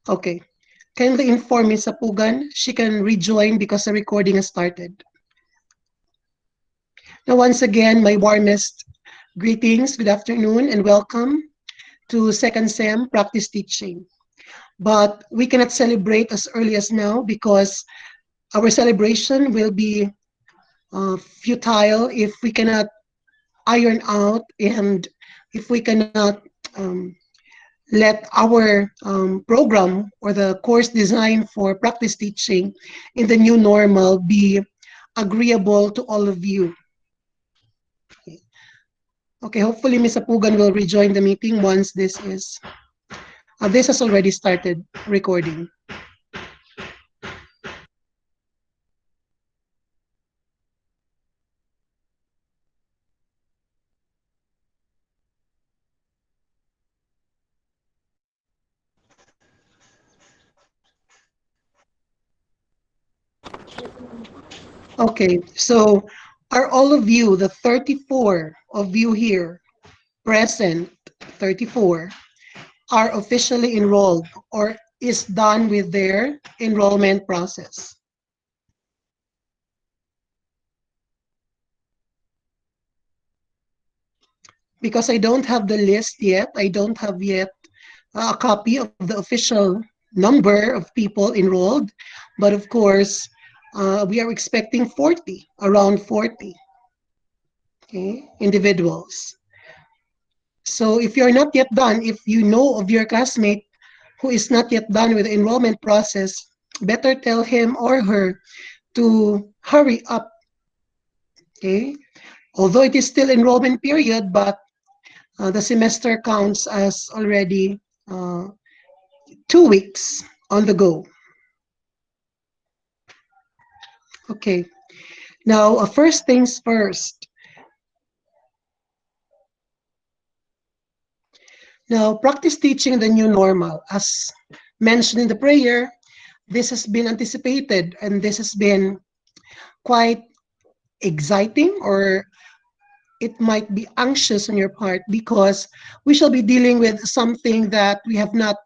Okay. Kindly inform Ms. Apugan she can rejoin because the recording has started. Now, once again, my warmest greetings, good afternoon, and welcome to Second Sem Practice Teaching. But we cannot celebrate as early as now because our celebration will be futile if we cannot iron out and if we cannot um, let our program or the course design for practice teaching in the new normal be agreeable to all of you. Okay, hopefully Ms. Apugan will rejoin the meeting once this has already started recording. Okay, so are all of you, the 34 of you here present, 34, are officially enrolled or is done with their enrollment process? Because I don't have the list yet, I don't have yet a copy of the official number of people enrolled, but of course, we are expecting 40, around 40, okay, individuals. So if you're not yet done, if you know of your classmate who is not yet done with the enrollment process, better tell him or her to hurry up, okay? Although it is still enrollment period, but the semester counts as already 2 weeks on the go. Okay, now first things first. Now, practice teaching the new normal. As mentioned in the prayer, this has been anticipated and this has been quite exciting, or it might be anxious on your part because we shall be dealing with something that we have not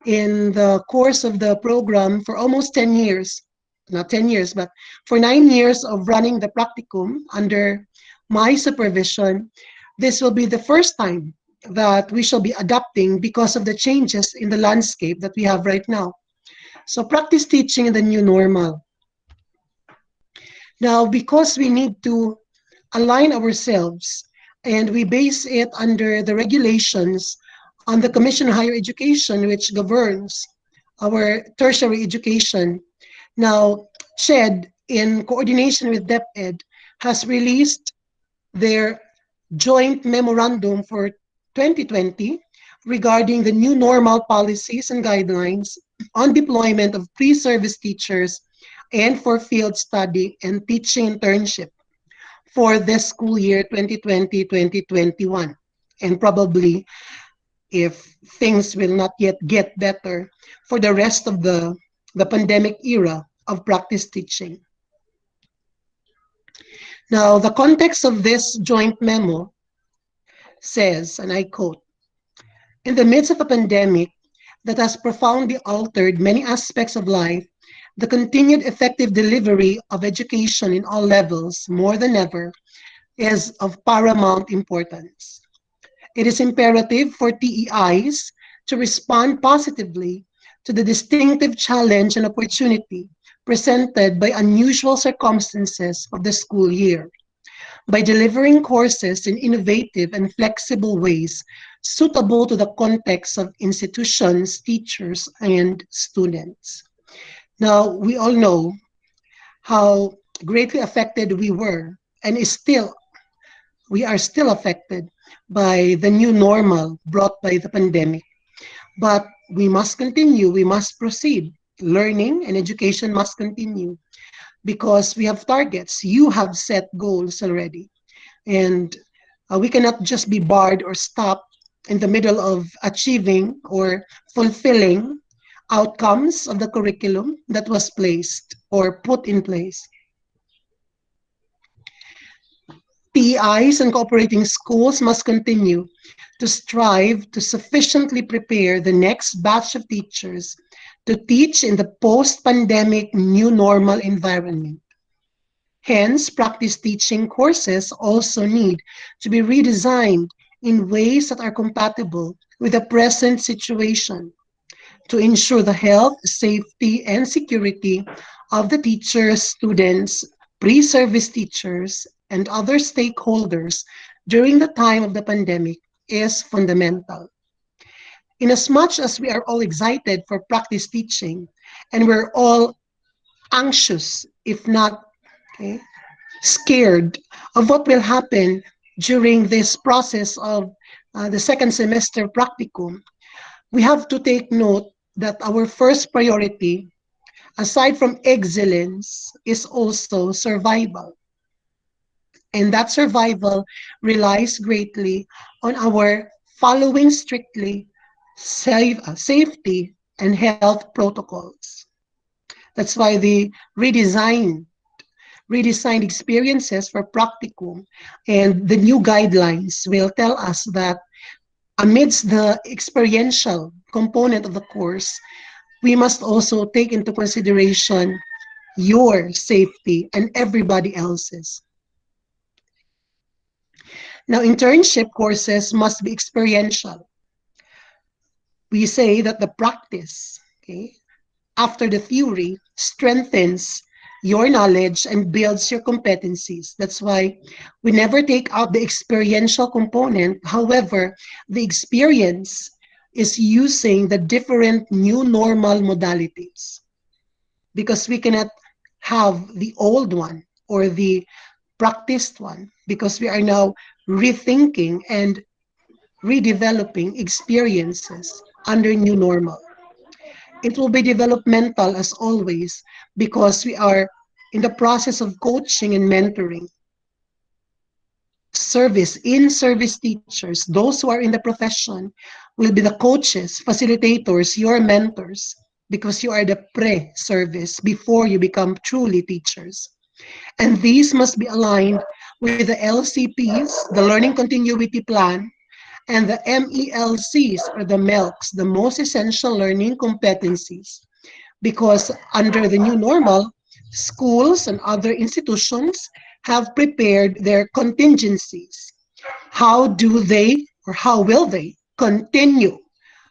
in the course of the program for almost 10 years. Not 10 years, but for 9 years of running the practicum under my supervision, this will be the first time that we shall be adapting because of the changes in the landscape that we have right now. So practice teaching in the new normal. Now, because we need to align ourselves and we base it under the regulations on the Commission on Higher Education, which governs our tertiary education. Now, CHED, in coordination with DepEd, has released their joint memorandum for 2020 regarding the new normal policies and guidelines on deployment of pre-service teachers and for field study and teaching internship for this school year 2020-2021. And probably, if things will not yet get better, for the rest of the pandemic era of practice teaching. Now, the context of this joint memo says, and I quote, in the midst of a pandemic that has profoundly altered many aspects of life, the continued effective delivery of education in all levels, more than ever, is of paramount importance. It is imperative for TEIs to respond positively to the distinctive challenge and opportunity presented by unusual circumstances of the school year, by delivering courses in innovative and flexible ways suitable to the context of institutions, teachers, and students. Now, we all know how greatly affected we were and we are still affected by the new normal brought by the pandemic. But we must continue, we must proceed. Learning and education must continue because we have targets. You have set goals already. And we cannot just be barred or stopped in the middle of achieving or fulfilling outcomes of the curriculum that was placed or put in place. TEIs and cooperating schools must continue to strive to sufficiently prepare the next batch of teachers to teach in the post-pandemic new normal environment. Hence, practice teaching courses also need to be redesigned in ways that are compatible with the present situation to ensure the health, safety, and security of the teachers, students, pre-service teachers, and other stakeholders during the time of the pandemic is fundamental. Inasmuch as we are all excited for practice teaching and we're all anxious, if not okay, scared of what will happen during this process of the second semester practicum, we have to take note that our first priority, aside from excellence, is also survival. And that survival relies greatly on our following strictly safety and health protocols. That's why the redesigned experiences for practicum and the new guidelines will tell us that amidst the experiential component of the course, we must also take into consideration your safety and everybody else's. Now, internship courses must be experiential. We say that the practice, okay, after the theory strengthens your knowledge and builds your competencies. That's why we never take out the experiential component. However, the experience is using the different new normal modalities because we cannot have the old one or the practiced one because we are now rethinking and redeveloping experiences under new normal. It will be developmental as always because we are in the process of coaching and mentoring. In-service teachers, those who are in the profession, will be the coaches, facilitators, your mentors, because you are the pre-service before you become truly teachers. And these must be aligned with the LCPs, the Learning Continuity Plan, and the MELCs, or the MELCs, the most essential learning competencies. Because under the new normal, schools and other institutions have prepared their contingencies. How do they, or how will they, continue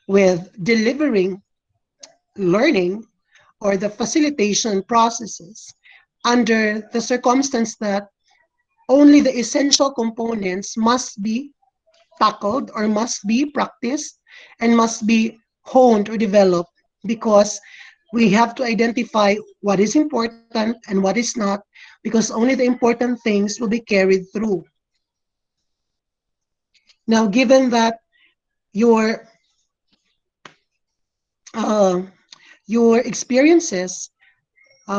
with delivering learning or the facilitation processes under the circumstance that only the essential components must be tackled or must be practiced and must be honed or developed because we have to identify what is important and what is not because only the important things will be carried through. Now, given that your uh, your experiences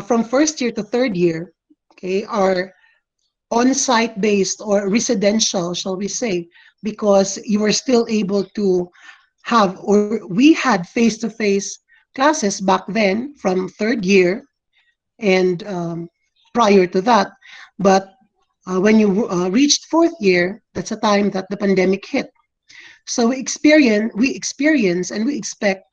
from first year to third year, okay, are on-site based or residential, shall we say, because you were still able to have, or we had face-to-face classes back then from third year and prior to that. But when you reached fourth year, that's a time that the pandemic hit. So we experience and we expect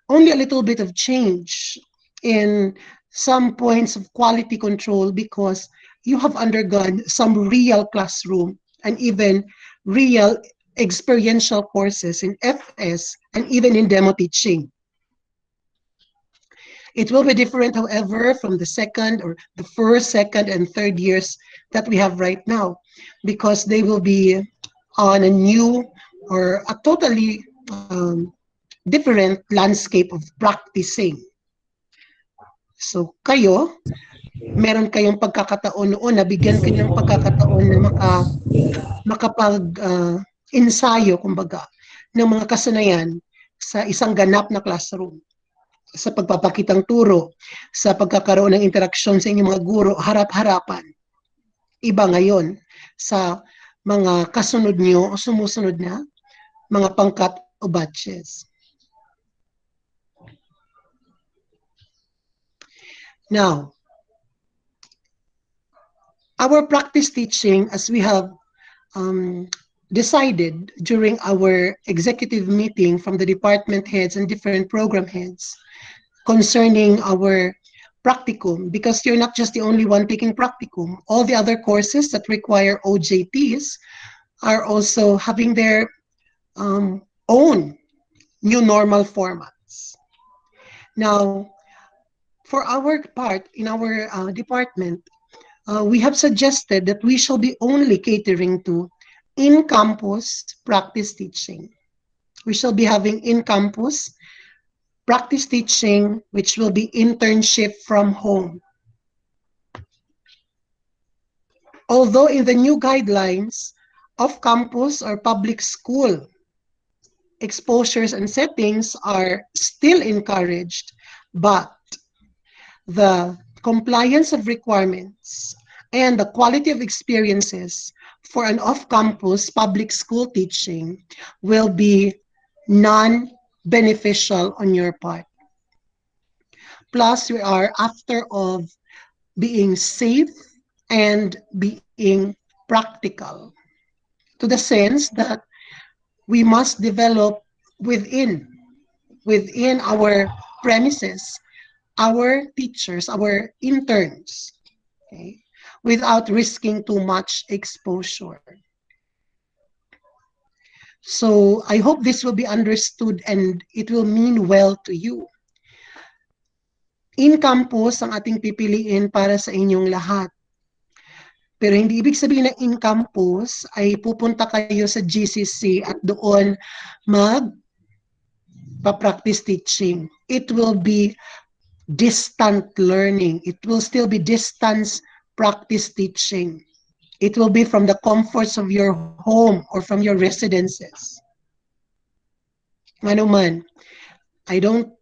only a little bit of change in some points of quality control because you have undergone some real classroom and even real experiential courses in FS and even in demo teaching. It will be different, however, from the second or the first, second, and third years that we have right now because they will be on a new or a totally different landscape of practicing. So kayo, meron kayong pagkakataon noon, nabigyan kayo ng pagkakataon na makapag-ensayo, kumbaga, ng mga kasanayan sa isang ganap na classroom, sa pagpapakitang turo, sa pagkakaroon ng interaksyon sa inyong mga guro, harap-harapan. Iba ngayon sa mga kasunod nyo o sumusunod na mga pangkat o batches. Now, our practice teaching, as we have decided during our executive meeting from the department heads and different program heads concerning our practicum, because you're not just the only one taking practicum. All the other courses that require OJTs are also having their own new normal formats. Now, for our part in our department, we have suggested that we shall be only catering to in-campus practice teaching. We shall be having in-campus practice teaching, which will be internship from home. Although in the new guidelines, off-campus or public school exposures and settings are still encouraged, but the compliance of requirements and the quality of experiences for an off-campus public school teaching will be non-beneficial on your part. Plus, we are after of being safe and being practical, to the sense that we must develop within within our premises our teachers, our interns, okay, without risking too much exposure. So I hope this will be understood and it will mean well to you. In-campus ang ating pipiliin para sa inyong lahat. Pero hindi ibig sabihin na in-campus ay pupunta kayo sa GCC at doon mag-practice teaching. It will be distant learning. It will still be distance practice teaching. It will be from the comforts of your home or from your residences. Ano man, I don't,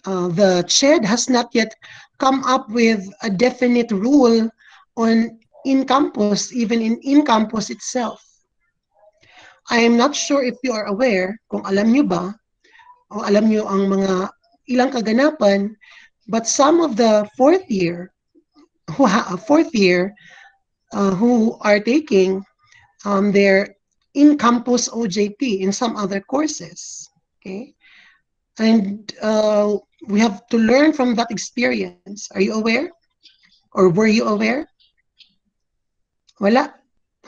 the CHED has not yet come up with a definite rule on in-campus, even in-campus itself. I am not sure if you are aware, kung alam nyo ba, o alam nyo ang mga ilang kaganapan, but some of the fourth year who are taking their in-campus OJT in some other courses. Okay, and we have to learn from that experience. Are you aware, or were you aware? Wala.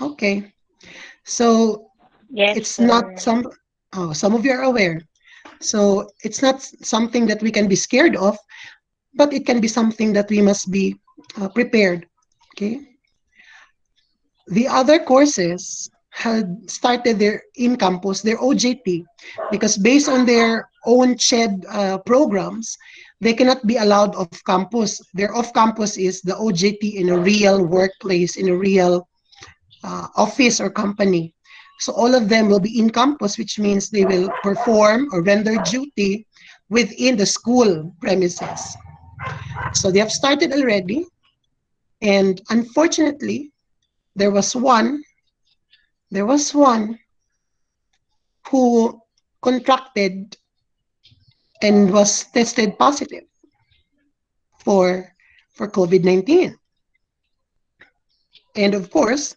Okay, so Yes, it's not sir. some. Oh, some of you are aware. So it's not something that we can be scared of, but it can be something that we must be prepared. Okay. The other courses had started their in-campus, their OJT, because based on their own CHED programs, they cannot be allowed off-campus. Their off-campus is the OJT in a real workplace, in a real office or company. So all of them will be in-campus, which means they will perform or render duty within the school premises. So they have started already, and unfortunately, there was one there was one who contracted and was tested positive for for COVID-19. And of course,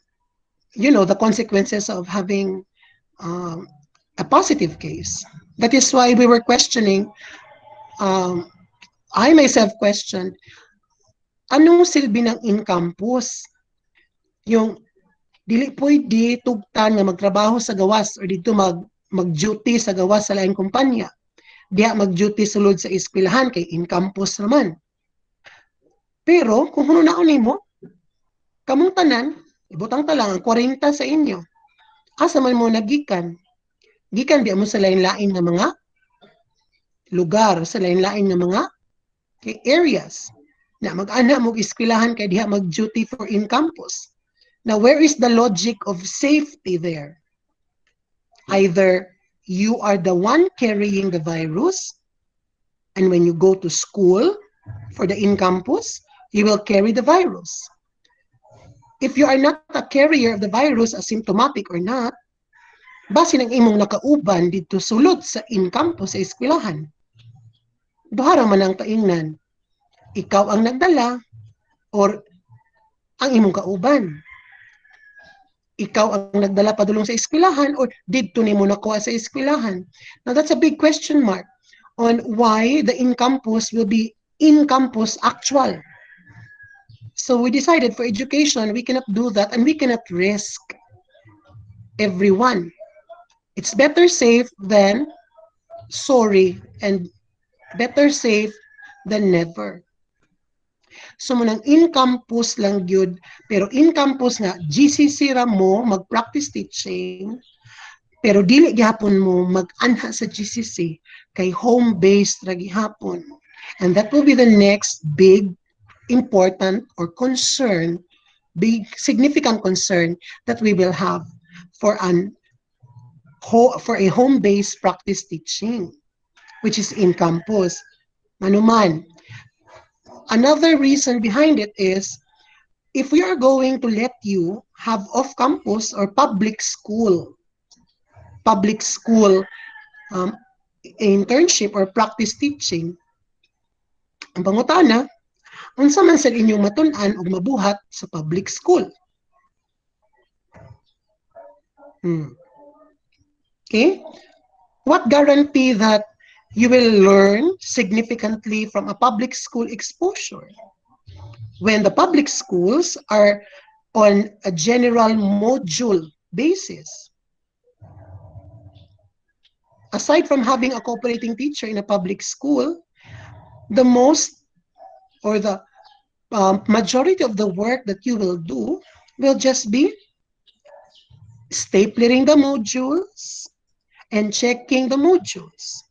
you know the consequences of having um, a positive case. That is why we were questioning. Um, I myself questioned, anong silbi ng in-campus? Yung dili pwede tugtan nga magtrabaho sa gawas or dito mag-duty sa gawas sa laing kumpanya. Diha mag-duty sulod sa eskwelahan kay in-campus naman. Pero kung hununaon nimo, kamong tanan, ibutang ta lang ang 40 sa inyo. Asa man mo nagikan? Gikan di mo sa lain-lain nga mga lugar, sa lain-lain nga mga areas na mag-ana mo eskwelahan kay diha mag-duty for in-campus. Now, where is the logic of safety there? Either you are the one carrying the virus, and when you go to school for the in-campus, you will carry the virus. If you are not a carrier of the virus, asymptomatic or not, base ng imong nakauban dito sulod sa in-campus sa eskwelahan. Duhara man ang taingnan. Ikaw ang nagdala or ang imong kauban. ikaw ang nagdala padulong sa eskwelahan or didto nimo nakuha sa eskwelahan? Now that's a big question mark on why the in-campus will be in-campus actual. So we decided for education, we cannot do that and we cannot risk everyone. It's better safe than sorry and better safe than never. So munang in-campus lang gyud, pero in-campus nga GCC ra mo mag-practice teaching, pero dili gihapon mo mag-anha sa GCC kay home-based ra gihapon. And that will be the next big important or concern, big significant concern that we will have for a home-based practice teaching, which is in campus. Manuman. Another reason behind it is if we are going to let you have off-campus or public school internship or practice teaching, ang pangutana, unsa man sa inyong matun-an o mabuhat sa public school. Okay? What guarantee that you will learn significantly from a public school exposure? When the public schools are on a general module basis. Aside from having a cooperating teacher in a public school, the most or the majority of the work that you will do will just be stapling the modules and checking the modules.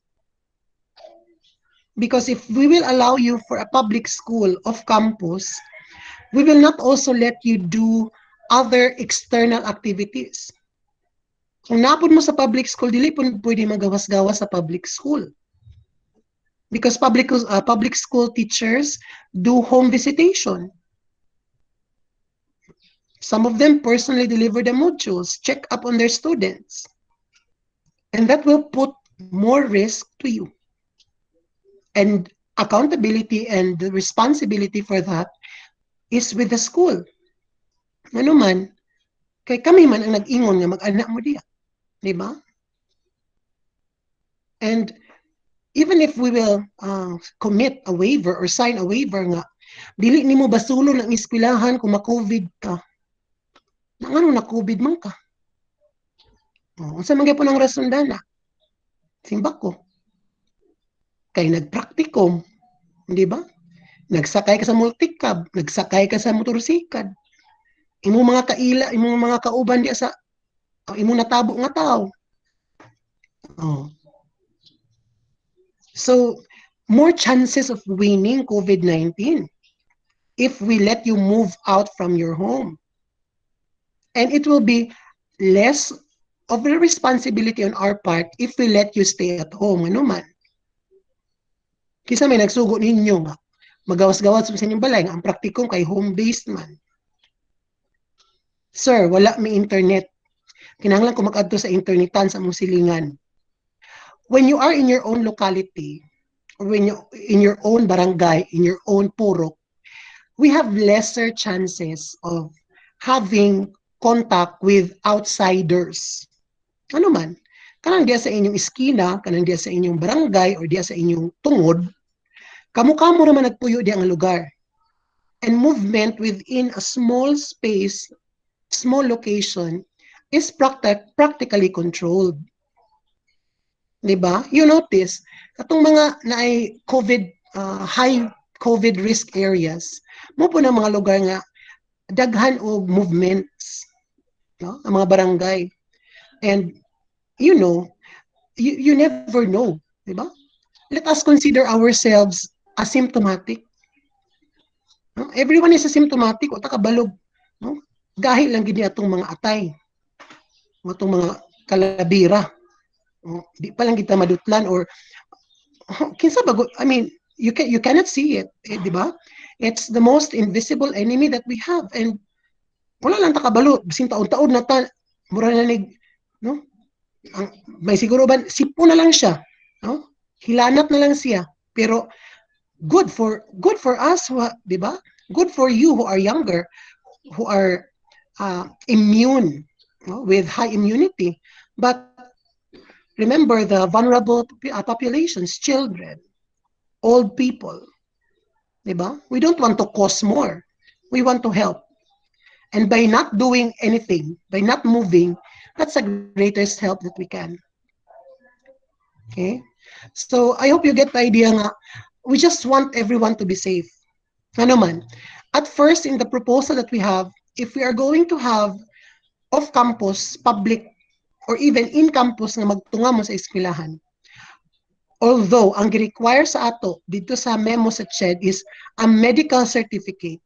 Because if we will allow you for a public school off campus, we will not also let you do other external activities. Kung napod mo sa public school, dili po pwede magawas-gawas sa public school. Because public school teachers do home visitation. Some of them personally deliver the modules, check up on their students. And that will put more risk to you. And accountability and the responsibility for that is with the school. Ano man, kay kami man ang nag-ingon nga mag-anak mo diya. Diba? And even if we will commit a waiver or sign a waiver nga, dili nimo basulo ng eskwelahan kung ma-COVID ka. Ano na COVID man ka? Unsa man gyapon ang rason dana? Simbak ko. Kay nag-practicum, di ba? Nagsakay ka sa multicab, nagsakay ka sa motorsikad. Imong mga kaila, imong mga kauban diya sa imong natabo nga tao. So, more chances of winning COVID-19 if we let you move out from your home. And it will be less of a responsibility on our part if we let you stay at home. Ano man? Kisa may nagsugo ninyo nga, magawas-gawas sa inyong balay, ang practicum kay home-based man. Sir, wala may internet. Kinahanglan ko mag-adto sa internetan sa mong silingan. When you are in your own locality, or when you in your own barangay, in your own purok, we have lesser chances of having contact with outsiders. Ano man, kanang diya sa inyong iskina, kanang diya sa inyong barangay, or diya sa inyong tungod, kamo-kamo naman nagpuyo diya ang lugar. And movement within a small space, small location, is practically controlled. Diba? You notice, katong mga naay COVID, high COVID risk areas, mo po na mga lugar nga, daghan o movements, no? Ang mga barangay. And, you know, you never know, diba? Let us consider ourselves asymptomatic. No? Everyone is asymptomatic, o takabalog. No? Dahil lang gini atong mga atay, atong mga kalabira. Di pa lang kita madutlan or kinsa bago, I mean, you cannot see it, di ba? It's the most invisible enemy that we have, and wala lang takabalo bisin taon-taon na ta mura na nig, no? May siguro ba sipo na lang siya, no? Hilanat na lang siya, pero good for us, di ba? Good for you who are younger, who are immune with high immunity. But remember the vulnerable populations, children, old people, diba? We don't want to cause more. We want to help. And by not doing anything, by not moving, that's the greatest help that we can. Okay? So I hope you get the idea nga, we just want everyone to be safe. Ano man, at first in the proposal that we have, if we are going to have off-campus, public, or even in-campus nga magtunga mo sa eskwelahan, although ang gi-require sa ato dito sa memo sa CHED is a medical certificate.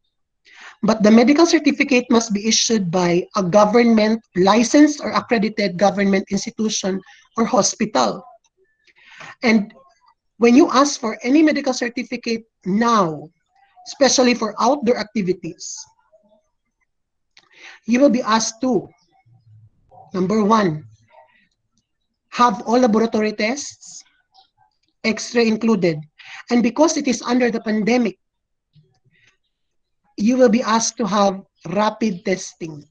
But the medical certificate must be issued by a government licensed or accredited government institution or hospital. And when you ask for any medical certificate now, especially for outdoor activities, you will be asked to, number one, have all laboratory tests, X-ray included. And because it is under the pandemic, you will be asked to have rapid testing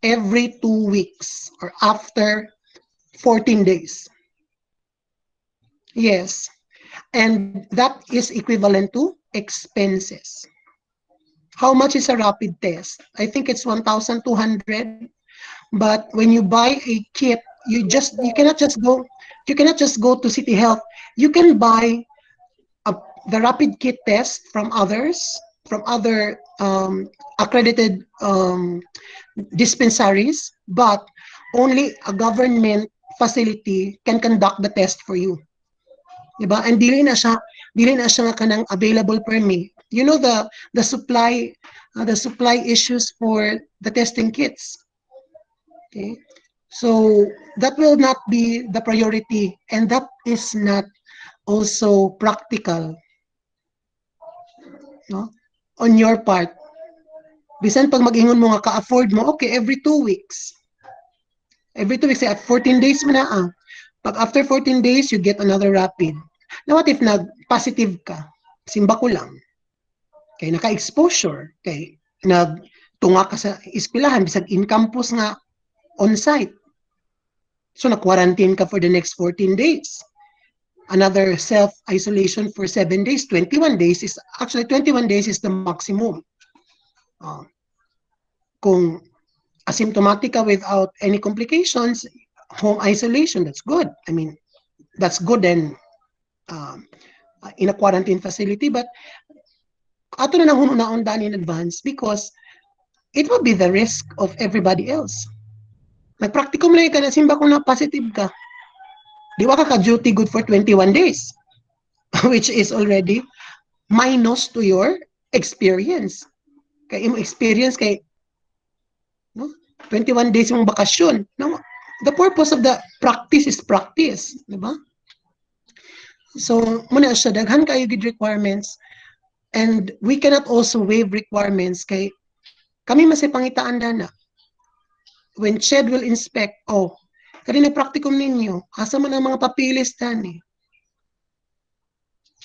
every 2 weeks or after 14 days. Yes. And that is equivalent to expenses. How much is a rapid test? I think it's 1,200. But when you buy a kit, you cannot just go to City Health. You can buy a, the rapid kit test from other accredited dispensaries, but only a government facility can conduct the test for you. Diba? And dili na siya nga kanang available per me. You know the supply issues for the testing kits. Okay? So that will not be the priority, and that is not also practical, no? On your part. Bisan pag mag-ingon mo nga ka-afford mo, okay, every 2 weeks. Every 2 weeks, at 14 days mo na Pag after 14 days, you get another rapid. Now what if nag-positive ka? Simba ko lang. Kay naka-exposure. Kay nagtunga ka sa eskwelahan, bisag in-campus nga on-site. So na-quarantine ka for the next 14 days. Another self-isolation for 7 days. 21 days is, actually 21 days is the maximum. Kung asymptomatic ka without any complications, home isolation, that's good. I mean, that's good and in a quarantine facility. But ato na nang hunaon in advance because it will be the risk of everybody else. Nag-practicum lang ka na simba kung na positive ka. Di wa ka duty good for 21 days, which is already minus to your experience. Kay imong experience kay no? 21 days mong bakasyon. No? The purpose of the practice is practice, di ba? So, muna siya, daghan kayo gid requirements, and we cannot also waive requirements kay kami masipangitaan na when CHED will inspect, kanina practicum ninyo, asa man ang mga papilis tani.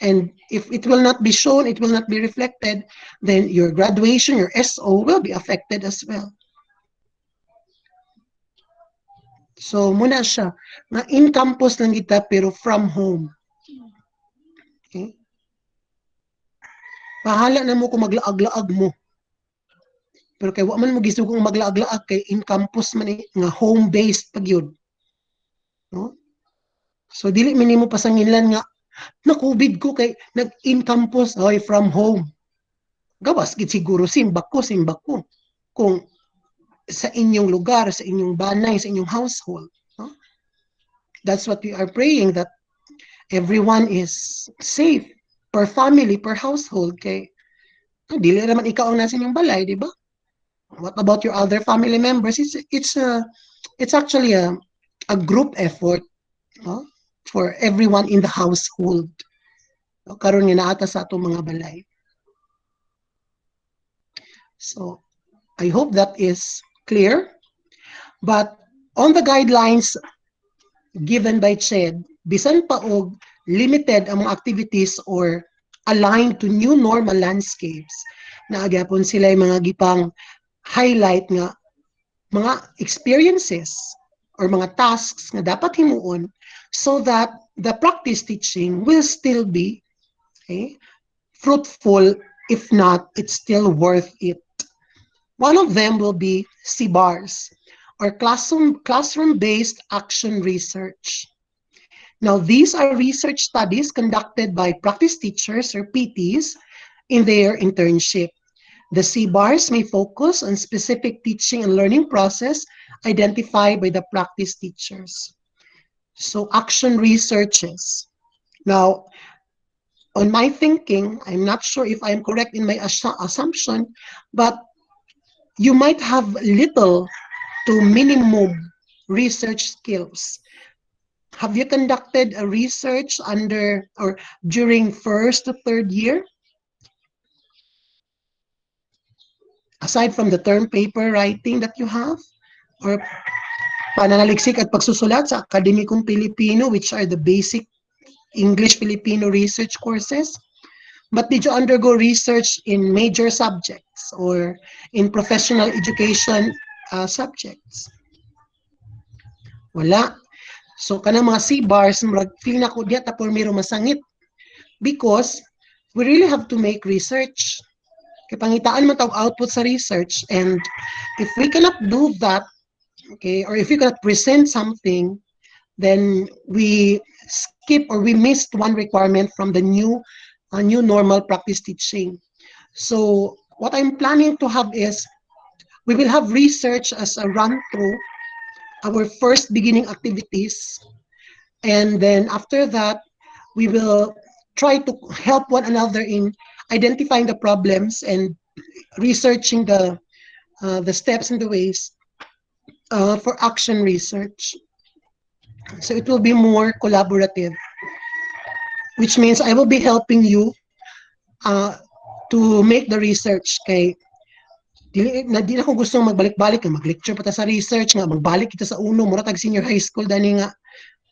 And if it will not be shown, it will not be reflected, then your graduation, your SO will be affected as well. So, muna siya, na in-campus lang kita pero from home. Okay? Pahala na mo kung maglaag-laag mo. Pero kay wa man mo gisugong maglaag-laag kay in-campus man nga home-based pag yun. No? So dili minimo pasanginlan nga na COVID ko kay nag-in-campus from home. Gawas gid siguro simba ko kung sa inyong lugar, sa inyong banay, sa inyong household. No? That's what we are praying, that everyone is safe per family, per household. Kay dili naman ikaw ang nasa inyong balay, di ba? What about your other family members? It's actually a group effort, no? For everyone in the household. No? Karon nga naata sa atong mga balay. So I hope that is clear. But on the guidelines given by CHED, bisan pa og limited ang mga activities or aligned to new normal landscapes, na agyapon sila yung mga gipang highlight nga mga experiences or mga tasks na dapat himuon so that the practice teaching will still be, okay, fruitful. If not, it's still worth it. One of them will be CBARs, or classroom-based action research. Now, these are research studies conducted by practice teachers or PTs in their internship. The CBARs may focus on specific teaching and learning process identified by the practice teachers. So, action researches. Now, on my thinking, I'm not sure if I'm correct in my assumption, but you might have little to minimum research skills. Have you conducted a research under or during first to third year? Aside from the term paper writing that you have, or pananaliksik at pagsusulat sa akademikong Pilipino, which are the basic English-Filipino research courses, but did you undergo research in major subjects or in professional education subjects? Wala. So, kanang mga C-bars, feeling ako diya tapos mayroong masangit because we really have to make research. Kaya pangitaan man tawag output sa research, and if we cannot do that, okay, or if we cannot present something, then we skip or we missed one requirement from the new normal practice teaching. So what I'm planning to have is we will have research as a run through our first beginning activities, and then after that we will try to help one another in identifying the problems and researching the steps and the ways for action research. So it will be more collaborative, which means I will be helping you uh, to make the research. Kay di na ko gusto magbalik-balik nga mag-lecture pa ta sa research nga magbalik kita sa uno mura tag senior high school dani nga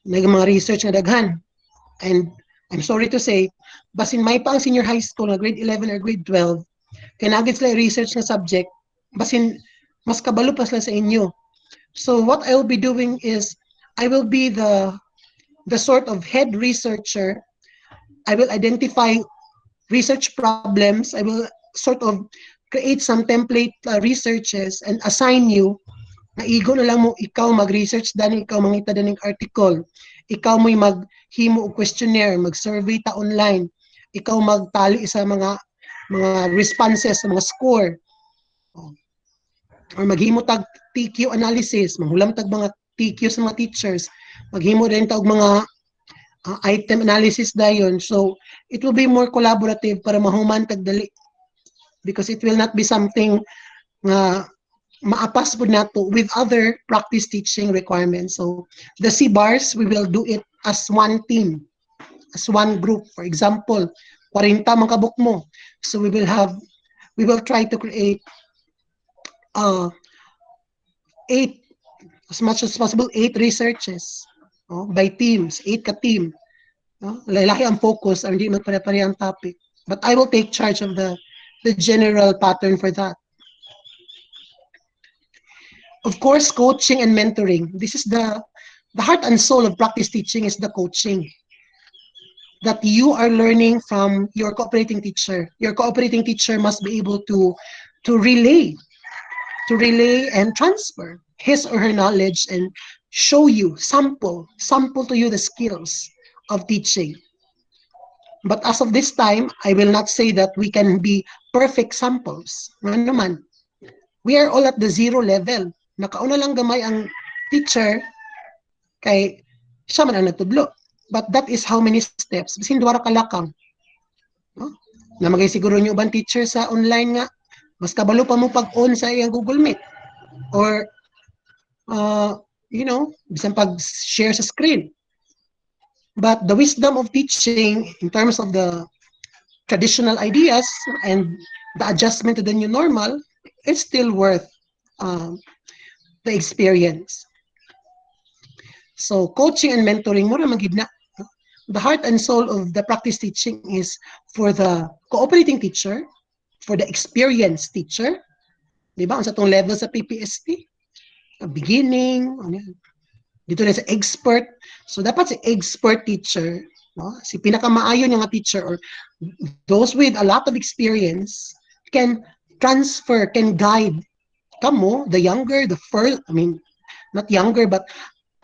mga research nga daghan. And I'm sorry to say, basin may pa ang senior high school nga grade 11 or grade 12 kay nagit sila research nga subject, basin mas kabalo pa sila sa inyo. So what I will be doing is I will be the sort of head researcher. I will identify research problems. I will sort of create some template researches and assign you na igo na lang mo ikaw mag-research dani, ikaw mangita daning article, ikaw mo'y maghimo og questionnaire, mag-survey ta online, ikaw magtali sa mga responses sa mga score, or maghimo tag TQ analysis, manghulam tag mga TQ sa mga teachers, maghimo din tag mga item analysis dayon. So it will be more collaborative para mahuman tag dali, because it will not be something nga maapas po nato with other practice teaching requirements. So the C-bars, we will do it as one team, as one group. For example, 40 man kabuk mo. So we will try to create uh, 8, as much as possible, 8 researches by teams, 8 ka-team. Lalaki ang focus, hindi magpare-pare ang topic. But I will take charge of the general pattern for that. Of course, coaching and mentoring. This is the heart and soul of practice teaching is the coaching that you are learning from your cooperating teacher. Your cooperating teacher must be able to relay and transfer his or her knowledge and show you, sample to you the skills of teaching. But as of this time, I will not say that we can be perfect samples. Ano man, we are all at the zero level. Nakauna lang gamay ang teacher kay siya man ang nagtudlo. But that is how many steps. Bisin duwara ka lakang. No? Na magay siguro nyo ubang teacher sa online nga, mas kabalo pa mo pag-on sa iyang Google Meet. Or, bisan pag-share sa screen. But the wisdom of teaching in terms of the traditional ideas and the adjustment to the new normal, it's still worth the experience. So coaching and mentoring, mura magid na. The heart and soul of the practice teaching is for the cooperating teacher, for the experienced teacher, di ba? Ang sa tong level sa PPST. beginning, ano, dito na sa expert. So dapat si expert teacher, no? Si pinakamaayo nga teacher or those with a lot of experience can transfer, can guide kamo, the younger, the first, I mean, not younger, but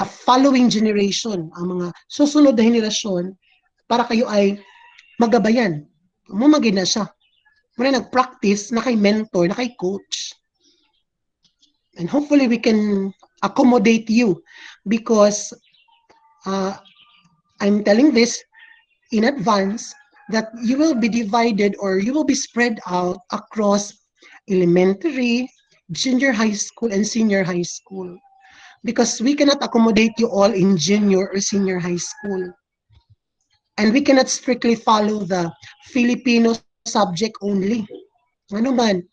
a following generation, ang mga susunod na henerasyon, para kayo ay magabayan. Mumagin na siya. Muna nag-practice, na kay mentor, na kay coach. And hopefully we can accommodate you because uh, I'm telling this in advance that you will be divided or you will be spread out across elementary, junior high school, and senior high school. Because we cannot accommodate you all in junior or senior high school. And we cannot strictly follow the Filipino subject only. Ano man,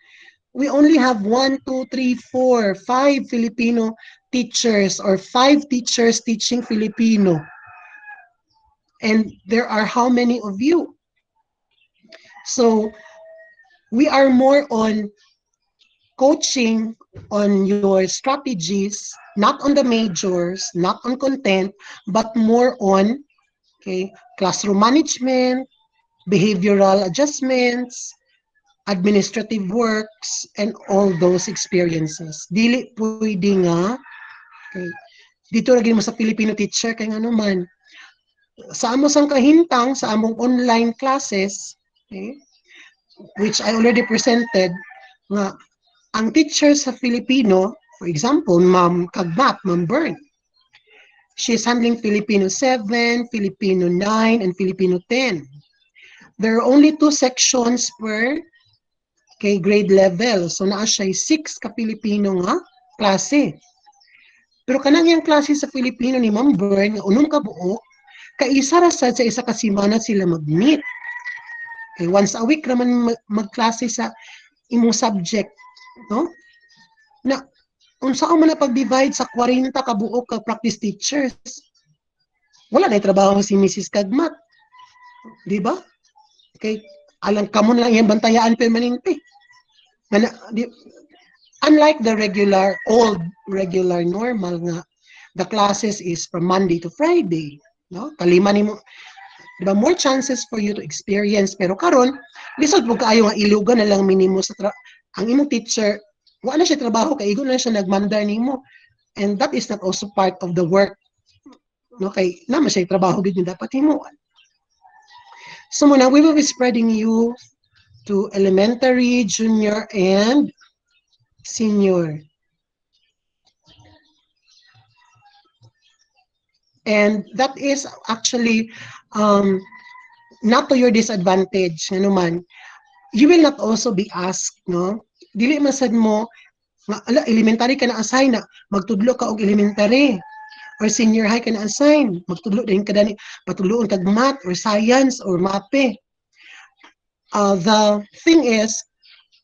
we only have 1, 2, 3, 4, 5 Filipino teachers or 5 teachers teaching Filipino. And there are how many of you? So we are more on coaching on your strategies, not on the majors, not on content, but more on okay, classroom management, behavioral adjustments, administrative works, and all those experiences. Dili pwede nga, okay, dito lagi mo sa Filipino teacher, kay ano man, sa amo sang kahintang, sa among online classes, okay, which I already presented, nga, ang teacher sa Filipino, for example, Ma'am Kagmat, Ma'am Bern, she is handling Filipino 7, Filipino 9, and Filipino 10. There are only 2 sections per kay grade level. So naa siya 6 ka Filipino nga klase. Pero kanang yung klase sa Filipino ni Ma'am Bern nga unong kabuo, kaisa ra sad sa isa ka semana sila mag-meet. Okay, once a week naman magklase sa imong subject, no? Na unsa man na pag-divide sa 40 ka buo ka practice teachers. Wala na trabaho si Mrs. Kagmat. Di ba? Okay, alang kamo na lang yung bantayaan permanente. Di, unlike the old regular normal nga, the classes is from Monday to Friday. No? Kalima ni mo, diba, more chances for you to experience. Pero karon, lisod mo kaayo nga ilugan na lang minimo sa ang imong teacher, wala siya trabaho, kaigo na siya nagmandar nimo. And that is not also part of the work. No? Kay naman siya trabaho gid dapat himuan. So muna, we will be spreading you to elementary, junior, and senior. And that is actually not to your disadvantage. Ano man, you will not also be asked, no? Dili masad mo, nga, ala, elementary ka na assign na, magtudlo ka og elementary. Or senior high ka na assign, magtudlo din ka dani, patudloon kag math or science or mape. The thing is,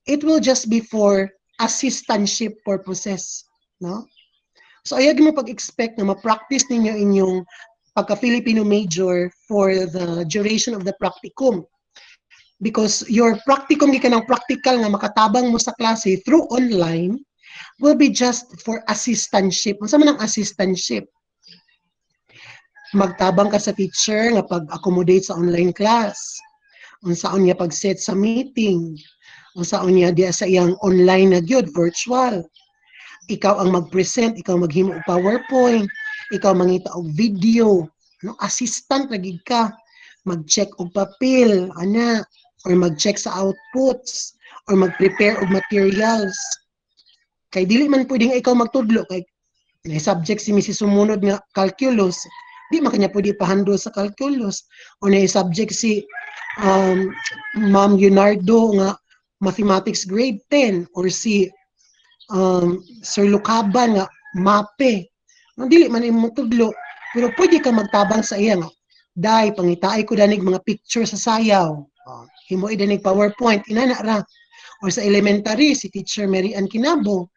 it will just be for assistantship purposes, no? So ayag mo pag-expect na ma-practice ninyo inyong pagka-Filipino major for the duration of the practicum. Because your practicum, di ka ng practical nga makatabang mo sa klase through online, will be just for assistantship. Ano man ang assistantship? Magtabang ka sa teacher nga pag-accommodate sa online class. Unsaon niya pag-set sa meeting. Unsaon niya diya sa iyang online na gyud, virtual. Ikaw ang mag-present, ikaw maghimo og PowerPoint, ikaw mangita og video, no? Assistant lagi ka, mag-check og papel, ana, or mag-check sa outputs, or mag-prepare og materials. Kay dili man pwedeng ikaw magtudlo kay may subject si Mrs. Sumunod nga calculus, di man kanya pwede pahandle sa calculus, o may subject si Ma'am Leonardo nga mathematics grade 10, or si Sir Lucaban nga mape. Ang dili man imong tudlo, pero pwede ka magtabang sa iya nga. Dai pangitaay ko danig mga picture sa sayaw. Himoy danig PowerPoint inana ra. Or sa elementary si Teacher Mary Ann Kinabo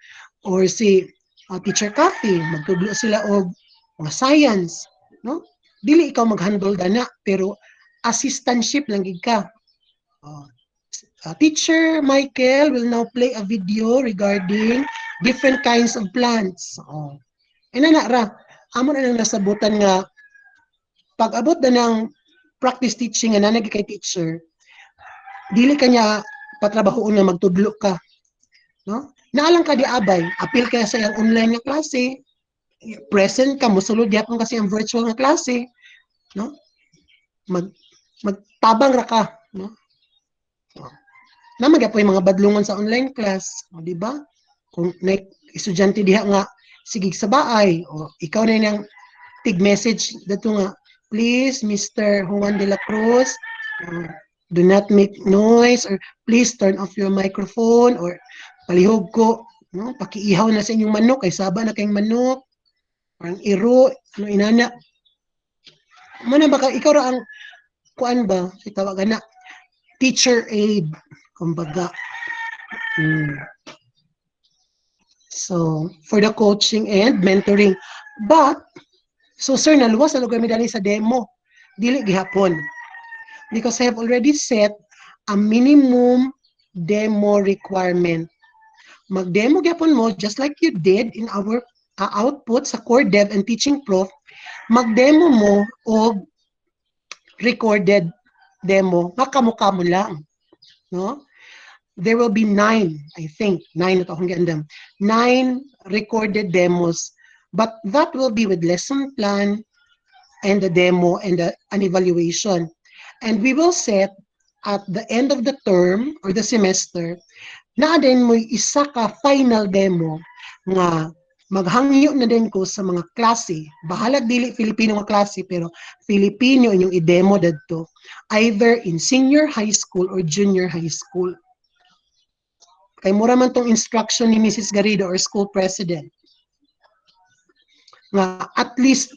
or si Teacher Kathy, magtudlo sila og mga science, no? Dili ikaw mag-handle dana, pero assistantship lang gid ka. Teacher Michael will now play a video regarding different kinds of plants. Oh. Ina na ra, amo na nang nasabutan nga pag abot na ng practice teaching nga nanay kay teacher, dili kanya patrabahoon nga magtudlo ka, no? Naalang ka di abay, apil kaya sa iyang online nga klase, present ka, musulod yapon kasi ang virtual nga klase, no? Mag magtabang ra ka, no? Naman po yung mga badlungan sa online class, o, di ba? Kung may estudyante diha nga sige sa baay, o ikaw na yung tig message dato nga, please Mr. Juan de la Cruz, do not make noise, or please turn off your microphone, or palihog ko, no? Pakiihaw na sa inyong manok, kay saba na kayong manok, parang iro, ano inana. Mana baka ikaw ra ang kuan ba, tawag na teacher aid, kumbaga. So, for the coaching and mentoring. But, so sir, naluwas na lugar mi dali sa demo. Dili gihapon. Because I have already set a minimum demo requirement. Mag-demo gihapon mo, just like you did in our output sa core dev and teaching prof, mag-demo mo o recorded demo, makamukha mo lang. No? There will be 9, I think, 9 ito akong gandam, 9 recorded demos, but that will be with lesson plan and the demo and an evaluation. And we will set at the end of the term or the semester, na din mo isa ka final demo nga maghangyo na din ko sa mga klase. Bahalag dili Filipino nga klase, pero Filipino inyong i-demo dadto, either in senior high school or junior high school. Kay mura man tong instruction ni Mrs. Garrido or school president. Nga at least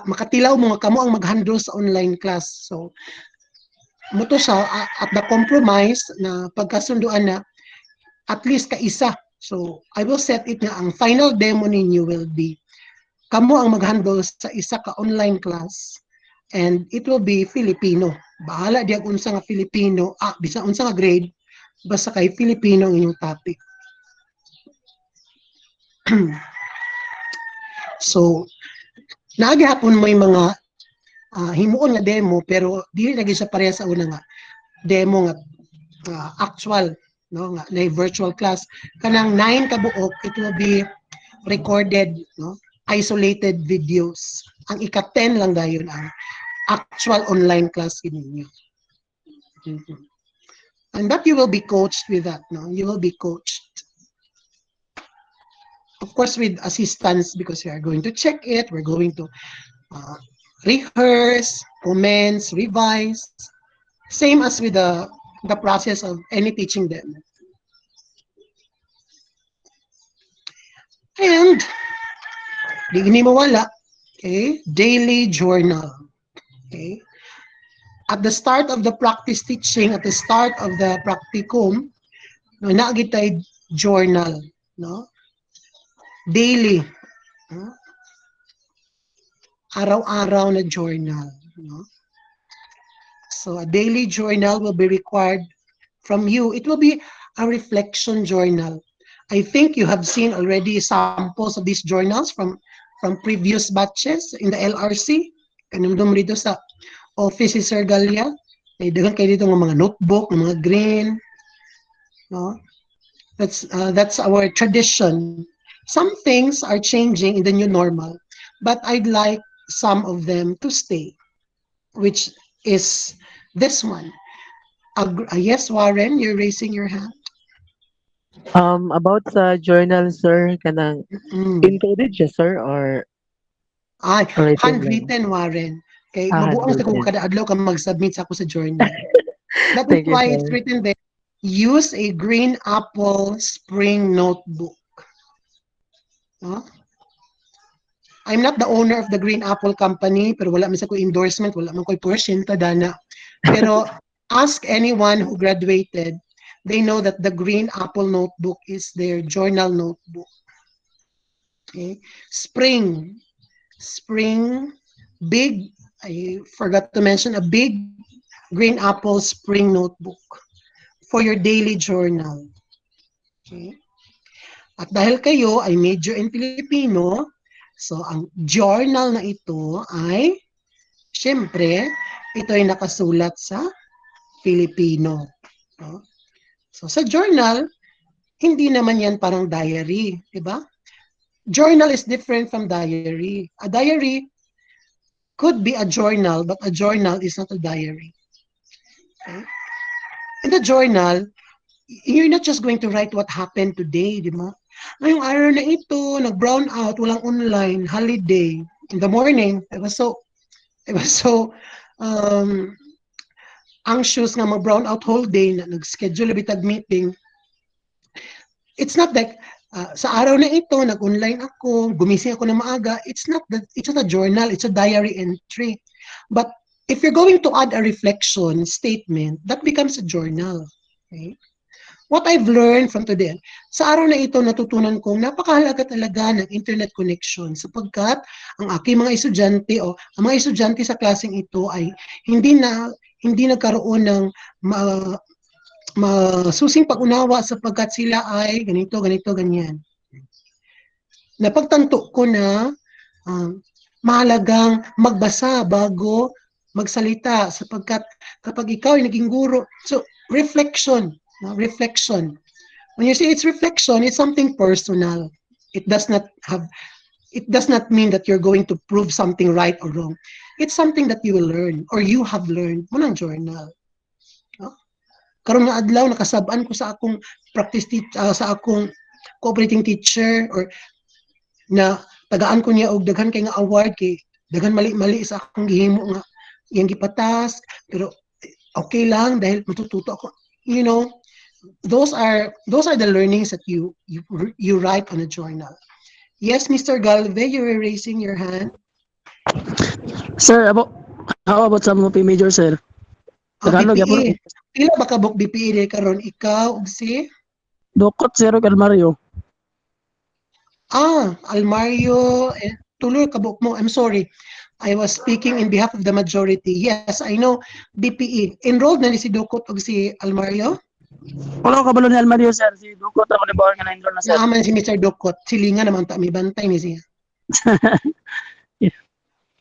makatilaw mo nga kamo ang mag-handle sa online class. So mo to siya at the compromise na pagkasunduan na at least kaisa. So I will set it na ang final demo ninyo will be kamo ang mag-handle sa isa ka online class, and it will be Filipino. Bahala diag unsa nga Filipino, bisa unsa nga grade, basta kay Filipino ang inyong topic. So, naagihapon mo yung mga himuon nga demo, pero dili lagi sa pareha sa una nga demo nga actual, no, nga na virtual class. Kanang 9 ka buok, it will be recorded, no, isolated videos. Ang ika-10 lang dayon ang actual online class ninyo. And that you will be coached with that, no? You will be coached. Of course, with assistance, because we are going to check it, we're going to rehearse, comments, revise, same as with the process of any teaching them. And, di gini mawala, okay, daily journal. Okay. At the start of the practice teaching, at the start of the practicum, no, naagitay journal, no? Daily, no? Araw-araw na journal, no? So a daily journal will be required from you. It will be a reflection journal. I think you have seen already samples of these journals from previous batches in the LRC. Kanundom rito sa office si Sir Galia. Dagan kayo dito ng mga notebook, ng mga green. No? That's our tradition. Some things are changing in the new normal, but I'd like some of them to stay, which is this one. Yes, Warren, you're raising your hand. About sa journal, sir, kanang encoded siya, sir, or Ay, written lang? handwritten, Warren. Kay mabuang sa kung Handwritten. kada adlaw ka mag-submit sa ako sa journal. That is Thank you, why it's sir. written there. Use a green apple spring notebook. No? I'm not the owner of the Green Apple Company, pero wala man sa ko endorsement, wala man ko porsyento dana. Pero ask anyone who graduated, they know that the Green Apple notebook is their journal notebook. Okay? Spring, big, I forgot to mention, a big Green Apple spring notebook for your daily journal. Okay? At dahil kayo ay major in Filipino, so ang journal na ito ay, syempre, ito ay nakasulat sa Filipino. No? So sa journal, hindi naman yan parang diary, di ba? Journal is different from diary. A diary could be a journal, but a journal is not a diary. Okay? In the journal, you're not just going to write what happened today, di ba? Ngayong araw na ito, nag-brown out, walang online, holiday. In the morning, I was so um, anxious nga mag-brown out whole day na nag-schedule bitag meeting. It's not like sa araw na ito, nag-online ako, gumising ako na maaga. It's not a journal, it's a diary entry. But if you're going to add a reflection statement, that becomes a journal. Okay? What I've learned from today, sa araw na ito, natutunan kong napakahalaga talaga ng internet connection sapagkat ang aking mga estudyante o ang mga estudyante sa klaseng ito ay hindi nagkaroon ng masusing pag-unawa sapagkat sila ay ganito, ganito, ganyan. Napagtanto ko na mahalagang magbasa bago magsalita sapagkat kapag ikaw ay naging guro, so reflection. When you say it's reflection, it's something personal. It does not have it does not mean that you're going to prove something right or wrong. It's something that you will learn or you have learned mo ng journal. No? Karon nga adlaw nakasab-an ko sa akong sa akong cooperating teacher or na tagaan ko niya og daghan kay nga award kay daghan mali-mali sa akong gihimo nga iyang gipatas pero okay lang dahil matututo ako. You know, those are the learnings that you write on a journal. Yes, Mr. Galve, you were raising your hand. Sir, how about sa mga major, sir? Tagalog, BPE. yapon. Pila ba kabok BPE karon ikaw ug si Dukot, sir, Calmario. Almario, tuloy kabok mo. I'm sorry. I was speaking in behalf of the majority. Yes, I know BPE. Enrolled na ni si Dukot ug si Almario? Wala ko kabalo ni Almario, sir. Si Dukot ako ni Bawang nga na-enroll na, sir. Naaman si Mr. Dukot. Silingan naman ta, may bantay ni siya. Yeah.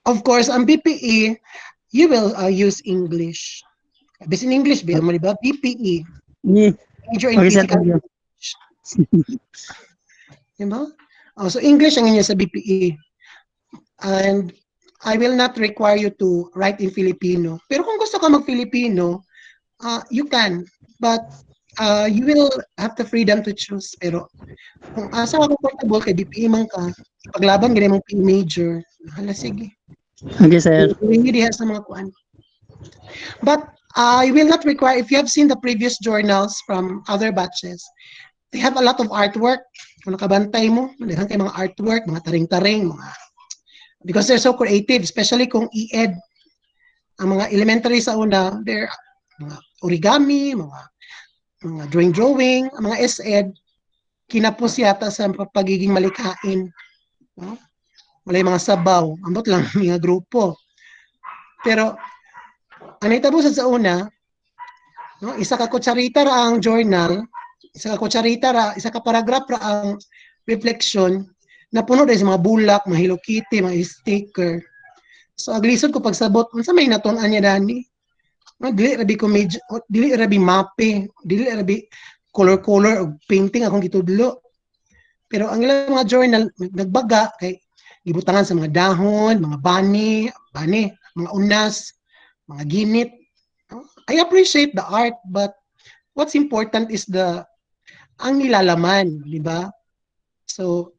Of course, ang BPE, you will use English. Bis in English, ba mo ba? BPE. Yeah. Major in Okay, sir, Physical thank you. English. Diba? So English ang inyo sa BPE. And I will not require you to write in Filipino. Pero kung gusto ka mag-Filipino, you can. But you will have the freedom to choose. Pero kung asa ka comfortable kay BPE man ka, ipaglaban ganyan mong PE major, hala sige. Okay, sir. Hindi diha sa mga kuan. But I will not require, if you have seen the previous journals from other batches, they have a lot of artwork. Kung nakabantay mo, malihan kayo mga artwork, mga taring-taring, because they're so creative, especially kung e-ed. Ang mga elementary sa una, they're mga origami, mga drawing, ang mga S-ed, kinapos yata sa pagiging malikhain. No? Walay mga sabaw, ambot lang mga grupo. Pero, ang naitabo sa una, no, isa ka kutsarita ra ang journal, isa ka paragraph ra ang reflection, na puno dahil sa mga bulak, mga Hello Kitty, mga sticker. So aglisod ko pagsabot, unsa may natun-an niya dani? No, dili rabi ko dili rabi mape, dili rabi color og painting akong gitudlo. Pero ang ilang mga journal nagbaga kay gibutangan sa mga dahon, mga bani, mga unas, mga ginit. I appreciate the art, but what's important is ang nilalaman, di ba? So,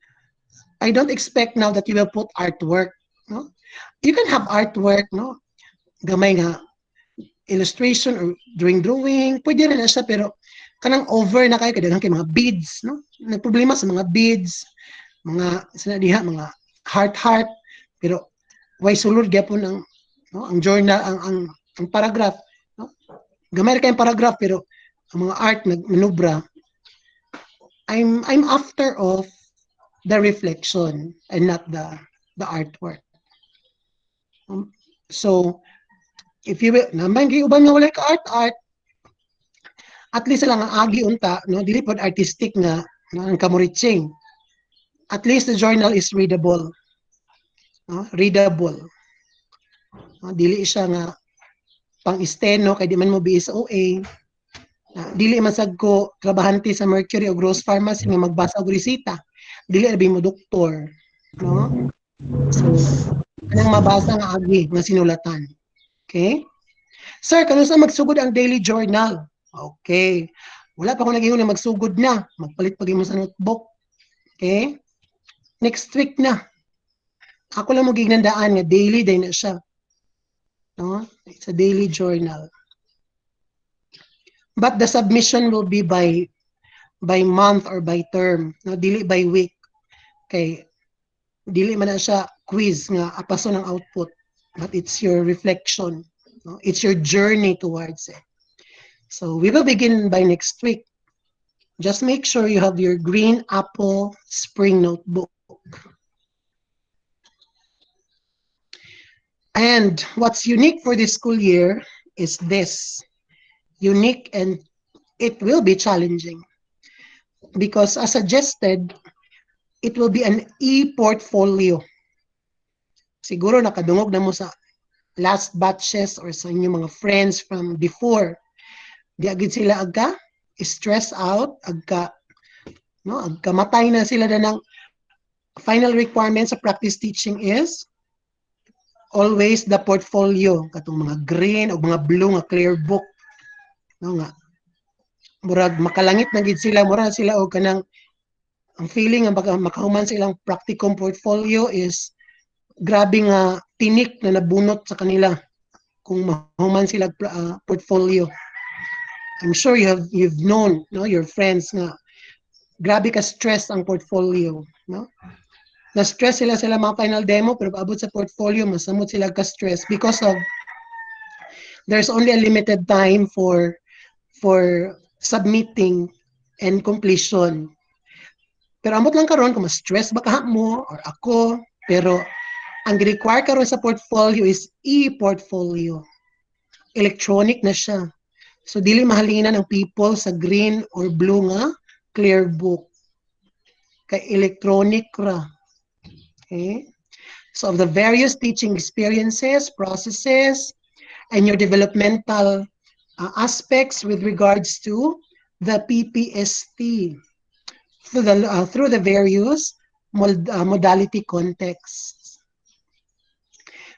I don't expect now that you will put artwork, no? You can have artwork, no? Gamay nga illustration or drawing, pwede rin na siya, pero kanang over na kayo, kadagang kay mga beads, no? Nagproblema sa mga beads, mga sinadiha, mga heart, pero why sulod gyapon ang journal, ang paragraph, no? Gamay ra kayong paragraph, pero ang mga art nagmanubra. I'm after of the reflection and not the artwork. So if you will, naman uban nga walay ka art, at least lang ang agi unta, no, dili pod artistic nga ang kamuritsing. At least the journal is readable. No? Readable. No? Dili siya nga pang esteno kay di man mo BSOA. Dili man sad ko trabahante sa Mercury o Gross Pharmacy nga magbasa og resita. Dili abi mo doktor, no? So, anong mabasa nga agi nga sinulatan. Okay? Sir, kano sa magsugod ang daily journal? Okay. Wala pa ako nag na magsugod na. Magpalit pa mo sa notebook. Okay? Next week na. Ako lang magignandaan nga daily day na siya. No? It's a daily journal. But the submission will be by month or by term. No? Dili by week. Okay. Dili man na siya quiz nga apaso ng output. But it's your reflection. No? It's your journey towards it. So we will begin by next week. Just make sure you have your green apple spring notebook. And what's unique for this school year is this. Unique, and it will be challenging. Because as suggested, it will be an e-portfolio. Siguro nakadungog na mo sa last batches or sa inyong mga friends from before. Di agad sila agka stress out, agka matay na sila na ng final requirements sa practice teaching is always the portfolio, katong mga green o mga blue nga clear book. No nga. Murag makalangit na gid sila, murag sila og kanang ang feeling nga makahuman sa ilang practicum portfolio is grabe nga tinik na nabunot sa kanila kung mahuman sila portfolio. I'm sure you've known, no, your friends nga grabe ka stress ang portfolio, no? Na-stress sila mga final demo pero paabot sa portfolio masamot sila ka stress because of there's only a limited time for submitting and completion. Pero amot lang karon kung ma-stress ba ka mo or ako, pero ang require karon sa portfolio is e-portfolio. Electronic na siya. So dili mahalinan ang people sa green or blue nga clear book. Kay electronic ra. Okay? So of the various teaching experiences, processes, and your developmental aspects with regards to the PPST through the various modality contexts.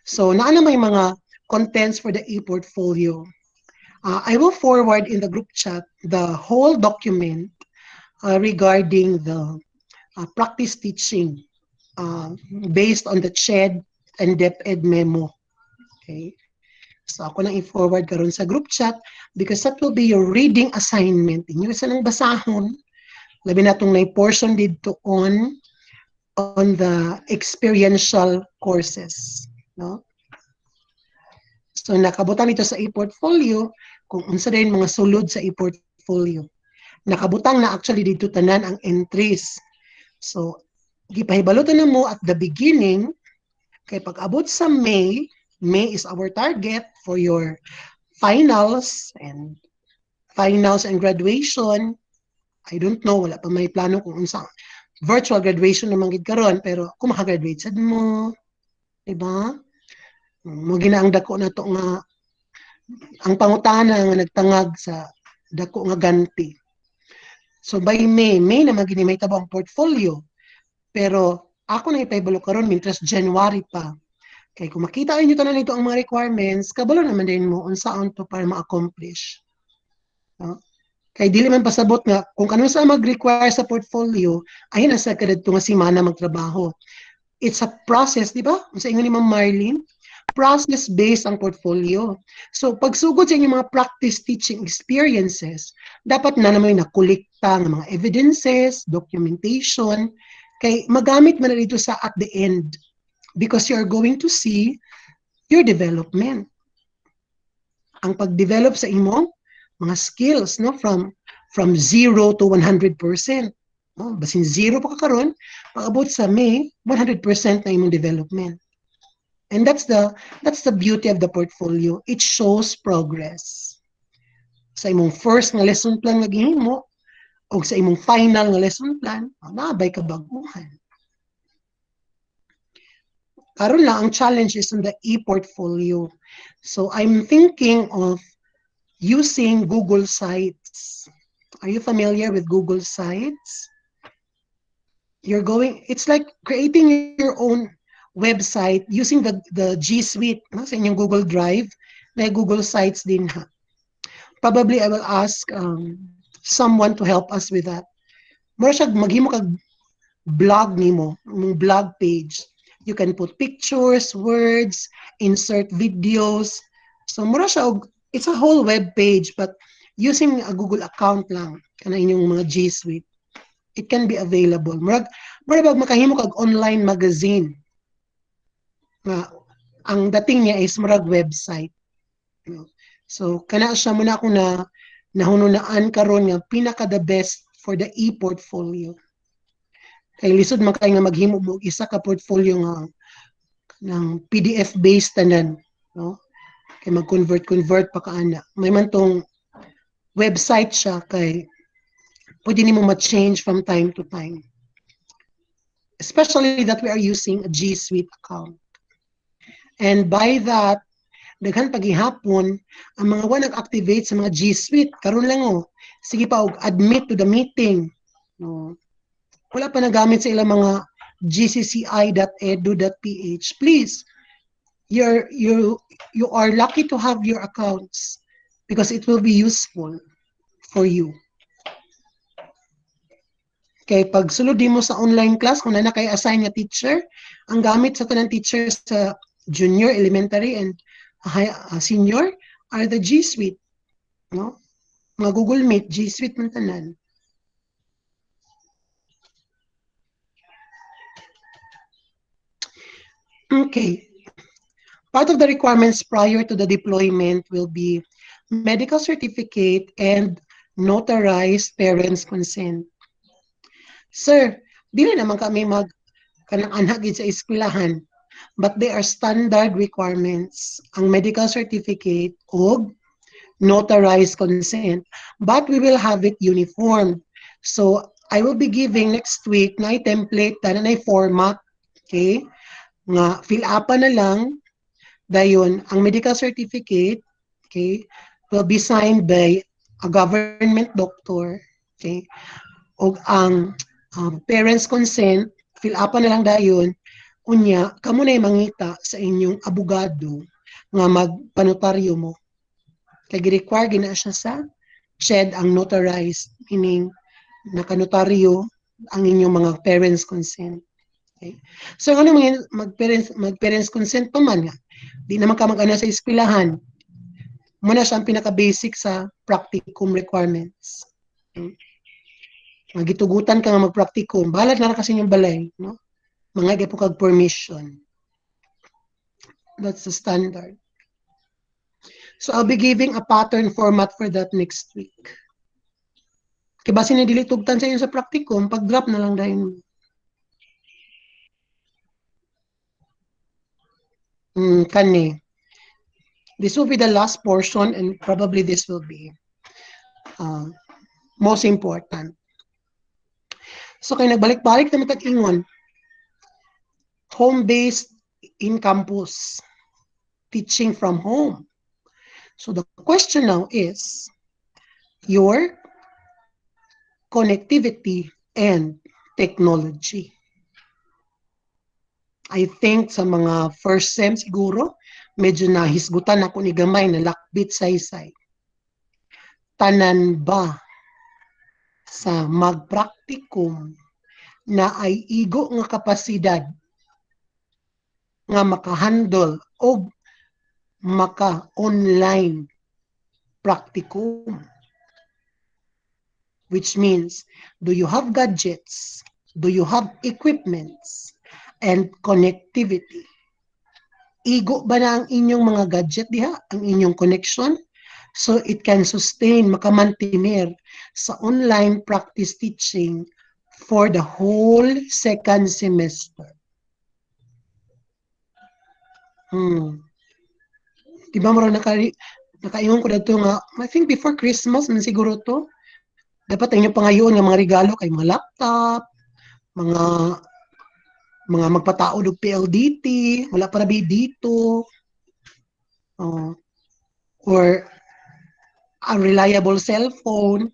So naa na may mga contents for the e-portfolio. I will forward in the group chat the whole document regarding the practice teaching based on the CHED and DepEd memo. Okay. So ako nang i-forward karon sa group chat because that will be your reading assignment. Inyo isa nang basahon. Labi na itong may portion dito on the experiential courses. No? So nakabutan ito sa e-portfolio kung unsa din mga sulod sa e-portfolio. Nakabutang na actually dito tanan ang entries. So gipahibalutan na mo at the beginning kay pag-abot sa May is our target for your finals and graduation. I don't know, wala pa may plano kung unsa virtual graduation naman gid karon pero kung maka-graduate sad mo, di ba? Mo ginaang dako na to nga ang pangutana nga nagtangag sa dako nga ganti. So by May na magini may tabang portfolio. Pero ako na ipahibalo karon mintras January pa. Kay kung makita niyo tanan ito ang mga requirements, kabalo naman din mo unsaon to para ma-accomplish. No? Kay dili man pasabot nga kung kanus sa mag-require sa portfolio, ayun na sa kadto nga semana magtrabaho. It's a process, di ba? Sa ingon ni Ma'am Marlene, process-based ang portfolio. So, pagsugod sa inyong mga practice teaching experiences, dapat na naman nakulikta ng mga evidences, documentation, kay magamit man na dito sa at the end because you're going to see your development. Ang pag-develop sa imong mga skills, no, from 0 to 100%. No? Basin 0 pa ka karon, pag-abot sa May, 100% na imong development. And that's the beauty of the portfolio. It shows progress. sa imong first nga lesson plan nga gihimo o sa imong final nga lesson plan, nabay ka baguhan. Karon lang, ang challenge is in the e-portfolio. So I'm thinking of using Google Sites. Are you familiar with Google Sites? It's like creating your own website using the G Suite sa inyong Google Drive. May Google Sites din ha. Probably I will ask someone to help us with that. Mura siya maghimo kag blog nimo, blog page. You can put pictures, words, insert videos. So mura siya it's a whole web page but using a Google account lang kana inyong mga G Suite. It can be available. Mura bag makahimo kag online magazine. Nga ang dating niya is murag website. So kana siya muna ako na nahununaan karon nga pinaka the best for the e-portfolio. Kay lisod man kay nga maghimo og isa ka portfolio nga ng PDF based tanan, no? Kay mag-convert pa kaana. May man tong website siya kay pwede nimo ma-change from time to time. Especially that we are using a G Suite account. And by that, daghan pagihapon ang mga nag-activate sa mga G Suite karon lang sige pa og admit to the meeting, no? Wala pa nagamit sa ilang mga gcci.edu.ph. Please, you are lucky to have your accounts because it will be useful for you. Kay pag sulod mo sa online class kung na kay assign nga teacher, ang gamit sa tanang teacher sa junior, elementary and senior are the G Suite, no? Mga Google Meet, G Suite man tanan. Okay. Part of the requirements prior to the deployment will be medical certificate and notarized parents' consent. Sir, dili naman kami kanang anak sa eskwelahan, but they are standard requirements. Ang medical certificate o notarized consent, but we will have it uniform. So I will be giving next week na template na format, okay? Nga fill up na lang. Dayon, ang medical certificate, okay, will be signed by a government doctor, okay, o ang parents' consent, fill up na lang dayon, unya, kamo na mangita sa inyong abogado nga magpanotaryo mo. Kaya gi-require gina siya sa CHED ang notarized, meaning nakanotaryo ang inyong mga parents' consent. Okay. So ano mag-parents consent pa man nga. Di naman ka mag-ana sa eskwelahan. Muna siya ang pinaka-basic sa practicum requirements. Okay. Magitugutan ka nga mag-practicum. Bahala na kasi yung balay. No? Mga po kag permission. That's the standard. So I'll be giving a pattern format for that next week. Kaya ba sinidilitugtan sa inyo sa practicum, pag-drop na lang dahil kani. This will be the last portion and probably this will be most important. So kay nagbalik-balik na matag-ingon, home-based in campus, teaching from home. So the question now is your connectivity and technology. I think sa mga first sem siguro, medyo nahisgutan ako ni gamay na lakbit saysay. Tanan ba sa mag-practicum na ay igo nga kapasidad nga maka-handle o maka-online practicum? Which means, do you have gadgets? Do you have equipments? And connectivity? Igo ba na ang inyong mga gadget diha? Ang inyong connection? So it can sustain, makamantener sa online practice teaching for the whole second semester. Diba marang Nakaingon ko dito nga, I think before Christmas man siguro to. Dapat inyo pangayoon nga mga regalo kay mga laptop, mga magpataod og PLDT, wala para ba dito. Oh, or a reliable cellphone.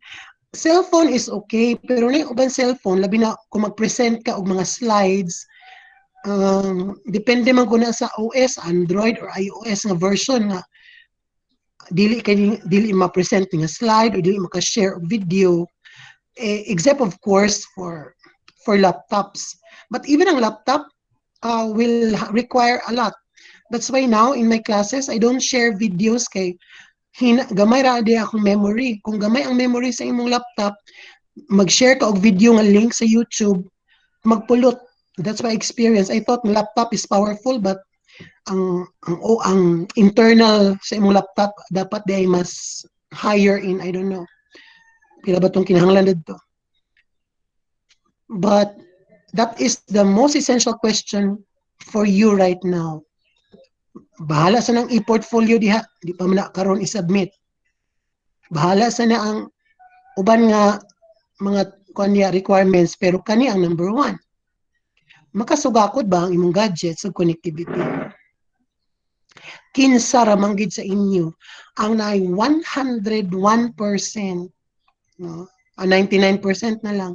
Cellphone is okay, pero na yung ubang cellphone, labi na kung mag-present ka og mga slides, depende man kung na sa OS, Android, or iOS nga version nga, dili ma-present nga slide or dili maka-share og video, except of course for laptops. But even ang laptop will require a lot. That's why now in my classes, I don't share videos kay gamay ra di akong memory. Kung gamay ang memory sa imong laptop, mag-share ka og video nga link sa YouTube, magpulot. That's my experience. I thought laptop is powerful, but ang internal sa imong laptop dapat di ay mas higher in, I don't know. Pila ba itong kinahanglan dito? But that is the most essential question for you right now. Bahala sa nang i-portfolio diha, di pa man karon i-submit. Bahala sa na ang uban nga mga kanya requirements, pero kani ang number one. Makasugakod ba ang imong gadgets sa connectivity? Kinsa ra manggid sa inyo ang naay 101%, no? 99% na lang.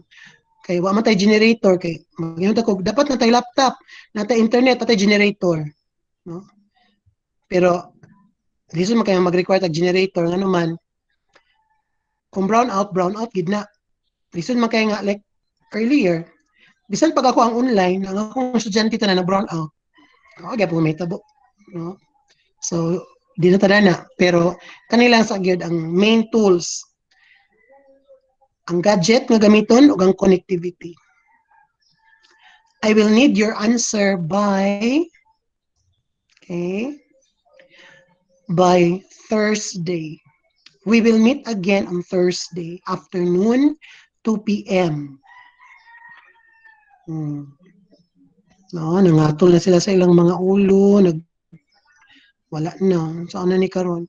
Kay wa man tay generator kay magingon ko dapat na tay laptop, na tay internet, na tay generator, no? Pero reason man kay mag-require tag generator nga naman kung brown out gid na. Reason man kay nga like earlier, bisan pag ako ang online, ang akong estudyante tanan na brown out. Ako gyud po may tabo, no? So di na tanan, pero kanilang sa gyud ang main tools, ang gadget nga gamiton ug ang connectivity. I will need your answer okay, by Thursday. We will meet again on Thursday afternoon, 2 p.m. No, nangatol na sila sa ilang mga ulo, wala na. Saan na ni karon?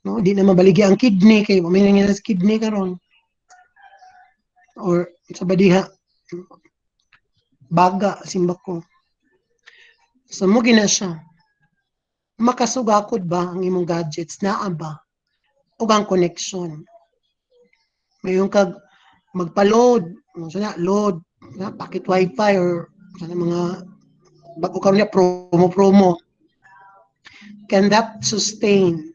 No, di na mabaligi ang kidney kay may nangyari sa kidney karon. Or sa badiha, baga, simba ko. So, mo gina siya. Makasugakod ba ang imong gadgets? Naa ba? O ang connection? Mayroon kag magpa-load, sana load, packet wifi or sana mga bago karon niya promo. Can that sustain?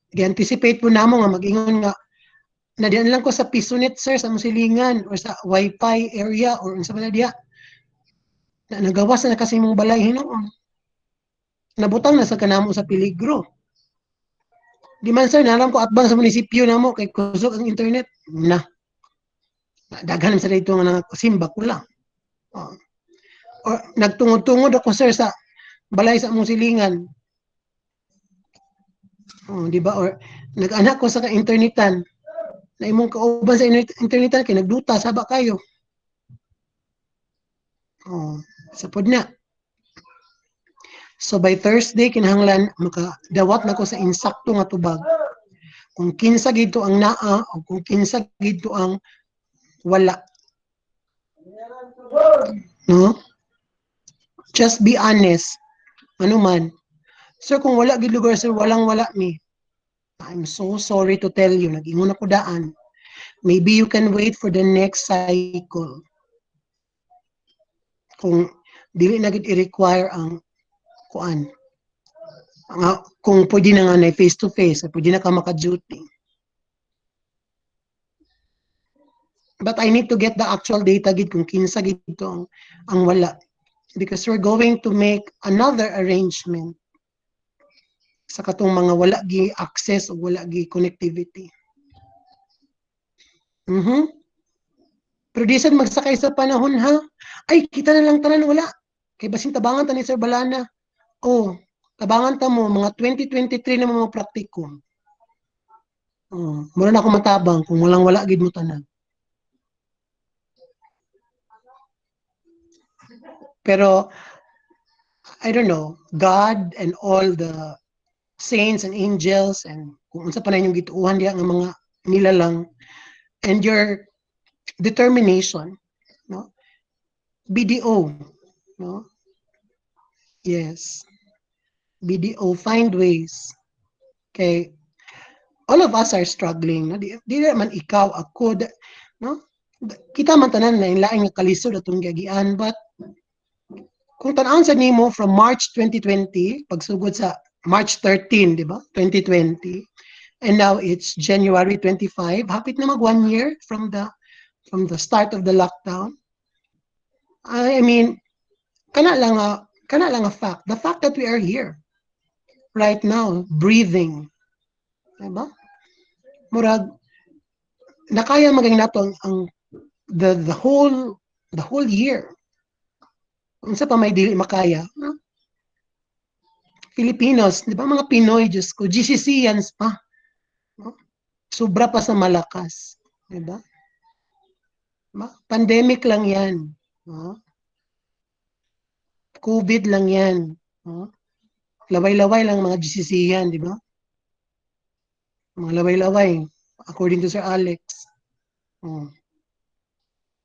Gi-anticipate po namo nga mag-ingon nga nadiyan lang ko sa Pisonet sir sa musilingan or sa wifi area or unsa man diha. Na nagawas na kasi mong balay hinuon. Nabutang na sa kanamo sa peligro. Di man sir, nalam ko atbang sa munisipyo namo kay kusog ang internet. Na. Daghan sa dito nga simba ko lang. Or nagtungod-tungod ako sir sa balay sa musilingan. Di ba? Or nag-anak ko sa ka-internetan. Na imong kauban sa internetan kay nagduta saba kayo. Sapod na. So by Thursday kinahanglan makadawat na ko sa insakto nga tubag. Kung kinsa gito ang naa o kung kinsa gito ang wala. No? Just be honest. Ano man. Sir, kung wala gid lugar sir, walang-wala mi. I'm so sorry to tell you, nag-ingon ako daan. Maybe you can wait for the next cycle. Kung dili na gid i-require ang kuan. Kung pwede na nga na face-to-face, pwede na ka maka-duty. But I need to get the actual data gid kung kinsa gid ang wala. Because we're going to make another arrangement sa katong mga wala gi access o wala gi connectivity. Pero di sad magsakay sa panahon ha. Ay, kita na lang tanan wala. Kay basin tabangan ta ni Sir Balana. Tabangan ta mo mga 2023 na mga practicum. Mura na ako matabang kung walang wala gid mo tanan. Pero I don't know, God and all the saints and angels and kung unsa pa na yung gituuhan diya nga mga nilalang and your determination, no? BDO, no? Yes. BDO, find ways. Okay. All of us are struggling. No? Di naman ikaw, ako, no? Kita man tanan na laing nga kalisod atong giagian, but kung tan-awon sa nimo from March 2020, pagsugod sa March 13, di ba? 2020. And now it's January 25. Hapit na mag 1 year from the start of the lockdown. I mean, kana lang a fact. The fact that we are here right now, breathing, diba? Murag nakaya maging nato ang the whole year. Unsa pa may dili makaya? No? Filipinos, di ba mga Pinoy, Diyos ko, GCCians pa. No? Sobra pa sa malakas. Di ba? Pandemic lang yan. No? COVID lang yan. No? Laway-laway lang mga GCCian, di ba? Mga laway-laway, according to Sir Alex.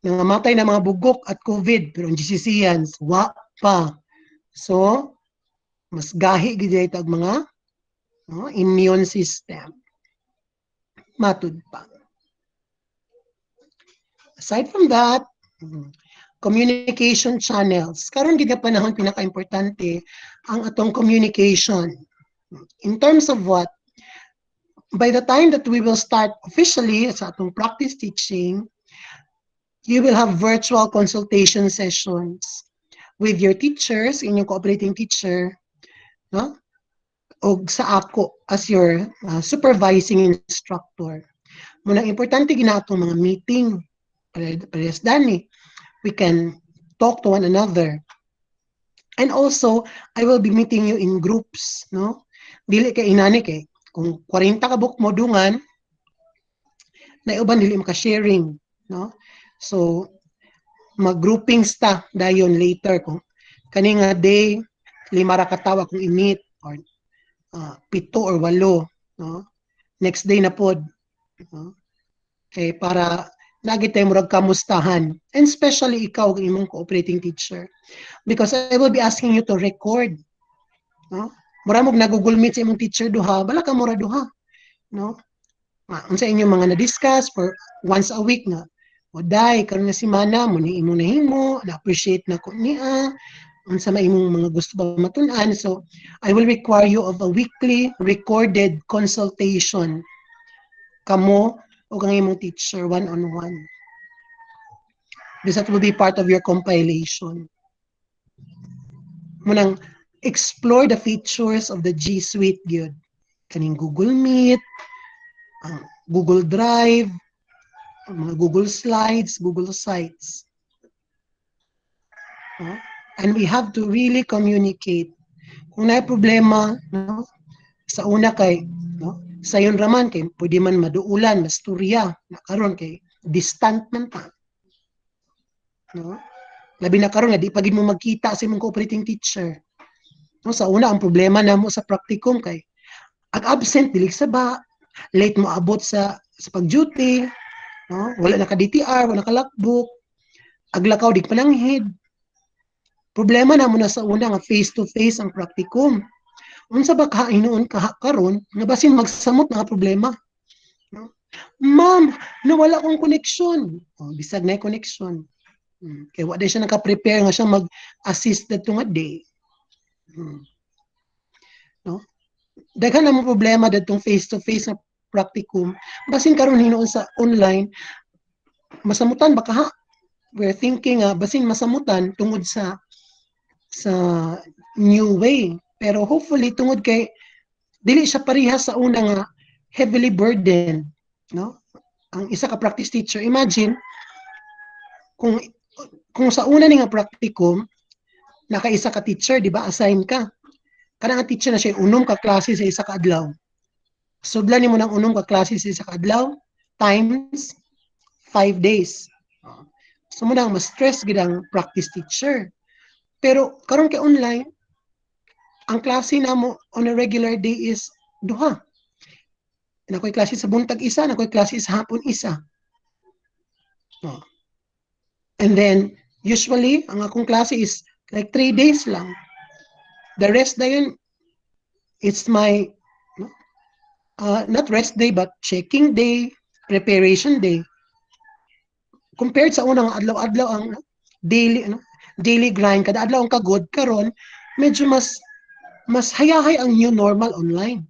Nangamatay na mga bugok at COVID, pero ang GCCians, wa pa. So, mas gahi gid tag mga immune system. Matud pa. Aside from that, communication channels. Karon gid panahon pinaka-importante ang atong communication. In terms of what? By the time that we will start officially sa atong practice teaching, you will have virtual consultation sessions with your teachers, inyong cooperating teacher, no? O sa ako as your supervising instructor. Muna importante ginato mga meeting. Parehas dani. We can talk to one another. And also, I will be meeting you in groups, no? Dili kay inani kay kung 40 ka book mo dungan, na uban dili maka-sharing, no? So, mag-groupings ta dayon later kung kani nga day 5 ra ka tawo kung i-meet or 7 or 8, no? Next day na pod, no? Okay, para lagi tayo murag kamustahan, and especially ikaw ang imong cooperating teacher, because I will be asking you to record, no? Mura mo na-Google Meet sa imong teacher duha, bala ka mura duha, no? Unsa inyong mga na-discuss for once a week nga, o day karon nga semana mo ni imong nahimo, na-appreciate na ko niya, unsa may imong mga gusto ba matun-an. So I will require you of a weekly recorded consultation kamo o kang imong teacher one-on-one. This that will be part of your compilation. Munang explore the features of the G Suite gyud. Kaning Google Meet, Google Drive, mga Google Slides, Google Sites. And we have to really communicate. Kung na problema, no, sa una kay, no, sayon raman kay pwede man maduulan, masturya, na karon kay distant man pa. No? Labi na karon nga di pagid mo magkita sa imong cooperating teacher. No, sa una ang problema namo sa practicum kay ag-absent dili sa ba, late mo abot sa pag-duty, no? Wala na ka DTR, wala ka logbook, aglakaw di pananghid. Problema namo na sa una nga face to face ang practicum. Unsa ba kahinuon karon nga basin magsamot nga problema, no? Ma'am, nawala akong connection. Bisag na yung connection. Kaya wala siya naka-prepare nga siya mag-assist na nga day. No? Daghan na mo problema datong face-to-face na practicum. Basin karon hinuon sa online, masamutan baka ha? We're thinking basin masamutan tungod sa new way. Pero hopefully tungod kay dili siya parehas sa una nga heavily burdened, no? Ang isa ka practice teacher, imagine kung sa una ni nga practicum naka-isa ka teacher, di ba? Assign ka. Kana nga teacher na siya unom ka klase sa isa ka adlaw. Sudlan nimo nang unom ka klase sa isa ka adlaw times 5 days. So mo mas stress gid ang practice teacher. Pero karon kay online, ang klase namo on a regular day is duha. Nakoy klase sa buntag isa, nakoy klase sa hapon isa. Oh. And then usually ang akong klase is like 3 days lang. The rest na yun, it's my not rest day but checking day, preparation day. Compared sa unang adlaw-adlaw ang daily grind kada adlaw ang kagod karon medyo mas hayahay ang new normal online.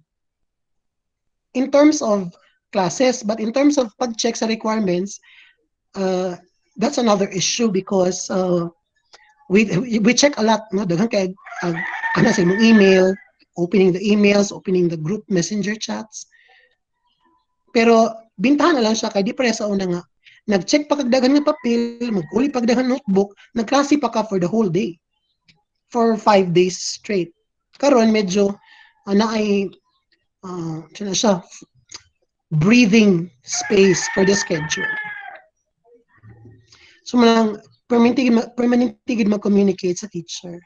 In terms of classes, but in terms of pag-check sa requirements, uh, that's another issue because we check a lot, no? Daghang kay ano sa imong email, opening the emails, opening the group messenger chats. Pero bintahan na lang siya kay di pare sa una nga nag-check pa kag daghan nga papel, mag-uli pag daghan notebook, nagklase pa ka for the whole day. For 5 days straight. Karon medyo na ay siya breathing space for the schedule. So malang permanently mag-communicate sa teacher.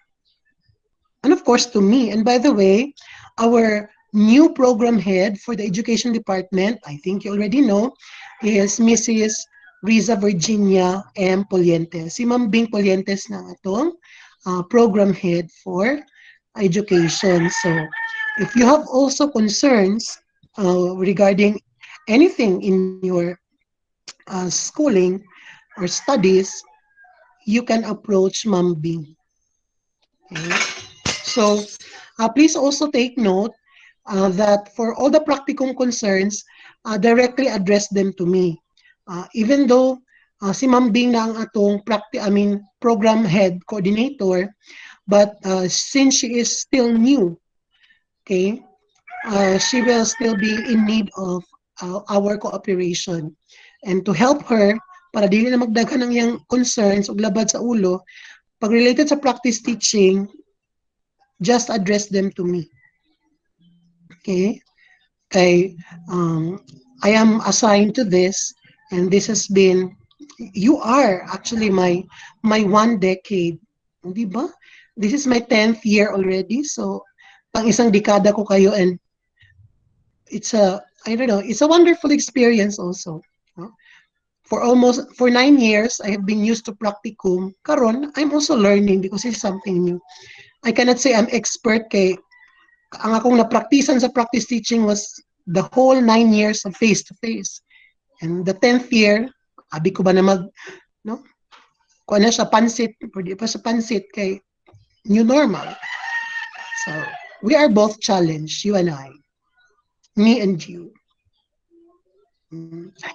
And of course to me. And by the way, our new program head for the education department, I think you already know, is Mrs. Riza Virginia M. Polientes. Si Ma'am Bing Polientes na atong program head for education. So if you have also concerns regarding anything in your schooling or studies, you can approach Ma'am Bing. Okay? So please also take note that for all the practicum concerns, directly address them to me. Even though si Ma'am Bing na ang atong program head coordinator, but since she is still new, okay, she will still be in need of our cooperation. And to help her, para dili na magdaghan ng iyang concerns o labad sa ulo, pag related sa practice teaching, just address them to me. Okay? Kay, I am assigned to this, and this has been, you are actually my 1 decade. Di ba? This is my 10th year already, so pang isang dekada ko kayo, and it's I don't know, it's a wonderful experience also. No? For 9 years, I have been used to practicum. Karon, I'm also learning because it's something new. I cannot say I'm expert kay ang akong napraktisan sa practice teaching was the whole 9 years of face-to-face. And the 10th year, abi ko ba na no? Kung ano siya, pansit, pwede pa sa pansit kay new normal. So, we are both challenged, you and I. Me and you.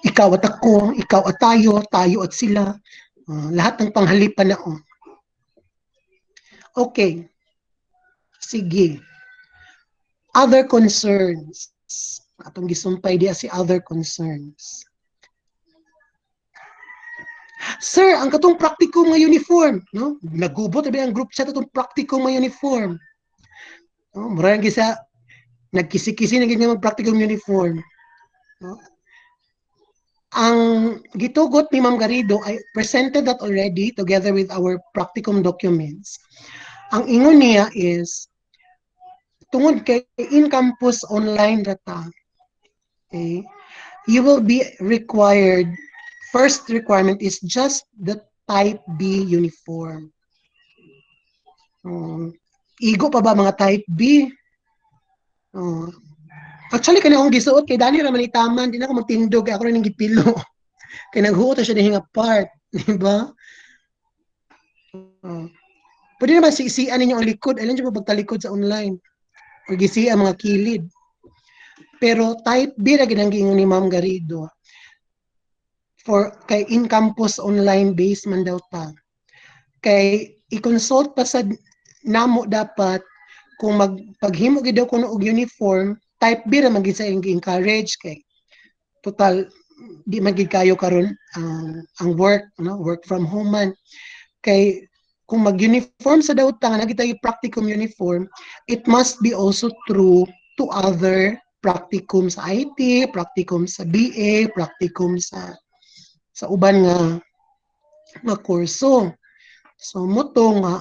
Ikaw at ako, ikaw at tayo at sila. Lahat ng panghalipan na. Okay. Sige. Other concerns. Atong gisumpay diya si other concerns. Sir, ang katong practicum nga uniform, no? Nagubot ba ang group chat atong practicum nga uniform? No, murang gisa nagkisi-kisi na ganyan mag-practicum uniform. No? Ang gitugot ni Ma'am Garrido, I presented that already together with our practicum documents. Ang ingon niya is tungod kay in-campus online data, okay, you will be required, first requirement is just the type B uniform. Igo pa ba mga type B? Actually, kaya akong gisuot, kay Dani raman itaman, di na ako magtindog, kaya ako rin yung gipilo. Kaya naghuot siya na hinga part, di ba? Pwede naman siisian ninyo ang likod, alam nyo ba pagtalikod sa online? O gisian mga kilid. Pero type B na ginanggingon ni Ma'am Garrido for kay in-campus online based man daw ta. Kay i-consult pa sa namo dapat kung paghimo gid daw kuno og uniform, type B ra man gid sa encourage kay total di magid kayo karon ang work, no, work from home man. Kay kung mag-uniform sa daw ta nga nakita yung practicum uniform, it must be also true to other practicum sa IT, practicum sa BA, practicum sa uban nga nga kurso. So moto nga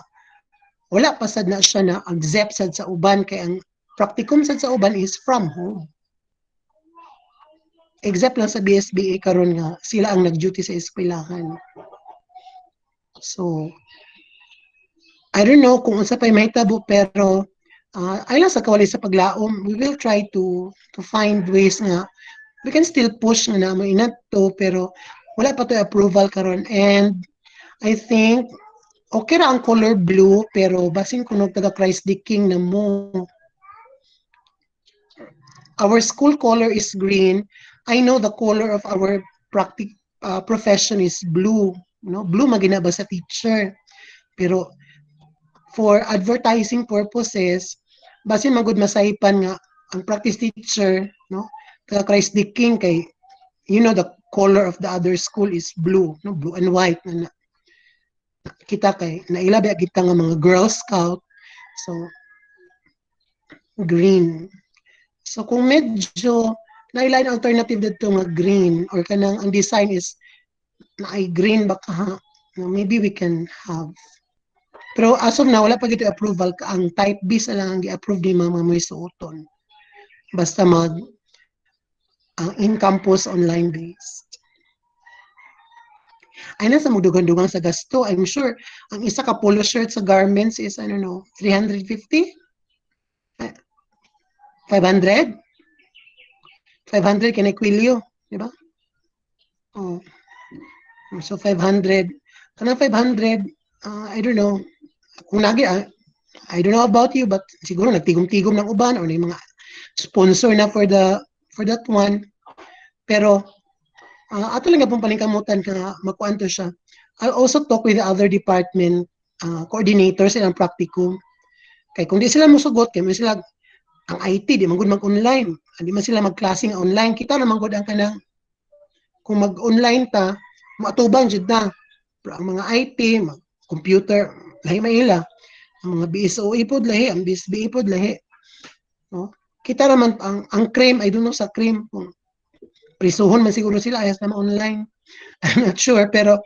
wala pa sad na siya na accept sad sa uban kay ang practicum sad sa uban is from home. Except lang sa BSBA karon nga sila ang nag-duty sa eskwelahan. So I don't know kung unsa pay mahitabo pero ay lang sa kawali sa paglaom, we will try to find ways nga we can still push nga na mainat to pero wala pa to approval karon and I think okay ra ang color blue pero basin kuno taga Christ the King na mo. Our school color is green. I know the color of our profession is blue. No, blue magina ba sa teacher. Pero for advertising purposes, basin magud masaypan nga ang practice teacher, no? Taga Christ the King kay you know the color of the other school is blue, no? Blue and white na kita kay nailabi kita nga mga Girl Scout. So green. So kung medyo nailain alternative dito nga green or kanang ang design is na ay green baka maybe we can have. Pero as of now, wala pa gito approval ka ang type B sa lang ang gi-approve ni mama mo suoton. Basta mag in-campus online based. Ay nasa magdugang-dugang sa gasto. I'm sure ang isa ka polo shirt sa garments is I don't know, 350? 500? 500 kinikwilyo, di ba? Oh. So 500. Kanang 500, I don't know. Kung lagi, I don't know about you, but siguro nagtigom-tigom ng uban or yung mga sponsor na for that one. Pero ato lang pong palingkamutan ka makuan to siya. I'll also talk with the other department coordinators and ang practicum. Kay kung di sila musugot, kay may sila ang IT, di man gud mag-online. Di man sila magklaseng online. Kita naman gud ang kanang kung mag-online ta, matubang jud na. Pero ang mga IT, computer, lahi maila. Ang mga BSOE pod lahi, ang BSBE pod lahi. No? Kita naman ang cream, I don't know sa cream kung prisuhon man siguro sila ayas na online. I'm not sure pero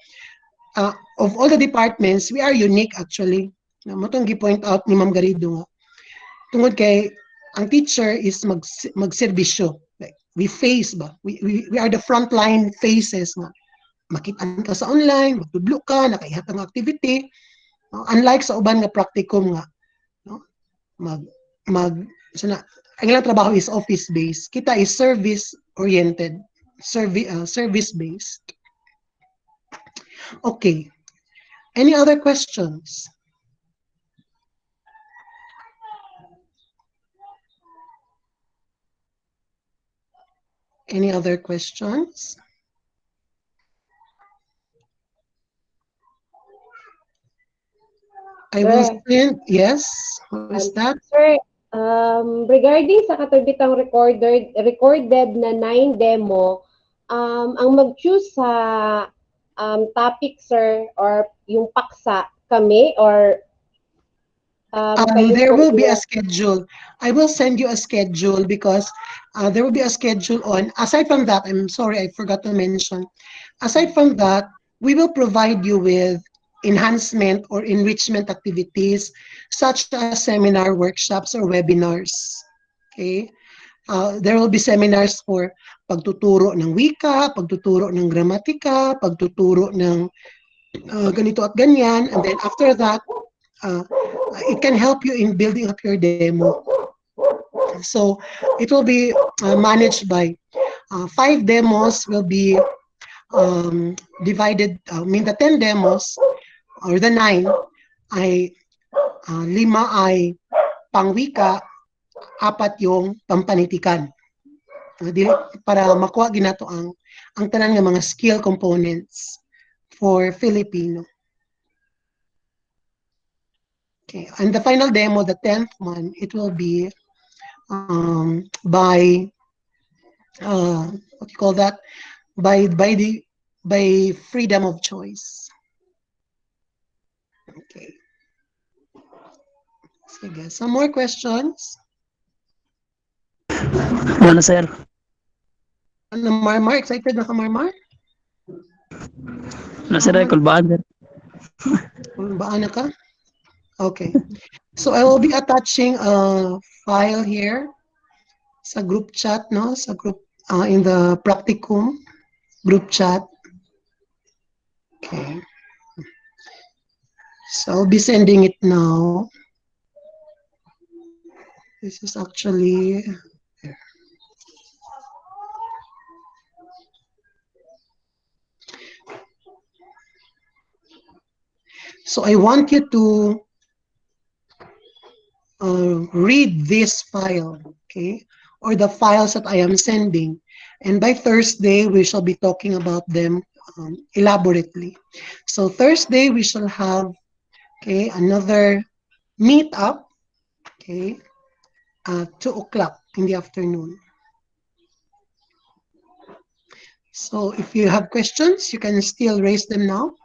of all the departments, we are unique actually. Na mo tong gi-point out ni Ma'am Garido nga. Tungod kay ang teacher is magserbisyo. Like, we face ba? We are the frontline faces nga. Makitaan ka sa online, magtudlo ka, nakaihat ang activity. Unlike sa uban nga practicum nga, no? Mag mag so na ang ilang trabaho is office based. Kita is service oriented, service based. Okay. Any other questions? Any other questions? I will Sir, send, yes, what is that? sir, regarding sa katubitang recorded na 9 demo, ang mag-choose sa topic, sir, or yung paksa, kami, or kayo There po will be a yung schedule. I will send you a schedule because there will be a schedule on. Aside from that, I'm sorry, I forgot to mention. Aside from that, we will provide you with enhancement or enrichment activities such as seminar, workshops, or webinars. Okay? There will be seminars for pagtuturo ng wika, pagtuturo ng gramatika, pagtuturo ng ganito at ganyan. And then after that, it can help you in building up your demo. So it will be managed by 5 demos will be divided, I mean the 10 demos or the 9 ay 5 ay pangwika, 4 yung pampanitikan. Para makuha ginato ang tanan nga mga skill components for Filipino. Okay, and the final demo, the 10th one, it will be by what do you call that? By freedom of choice. Okay. Sige. Some more questions? Wala, sir. Ano, Marmar? Excited na ka, Marmar? Wala sir, kulbaan sir. Baan na ka? Okay. So I will be attaching a file here sa group chat, no? Sa group, in the Practicum group chat. Okay. So I'll be sending it now. This is actually, so I want you to read this file, okay, or the files that I am sending. And by Thursday, we shall be talking about them elaborately. So Thursday, we shall have, okay, another meet up, okay, 2 o'clock in the afternoon. So if you have questions, you can still raise them now.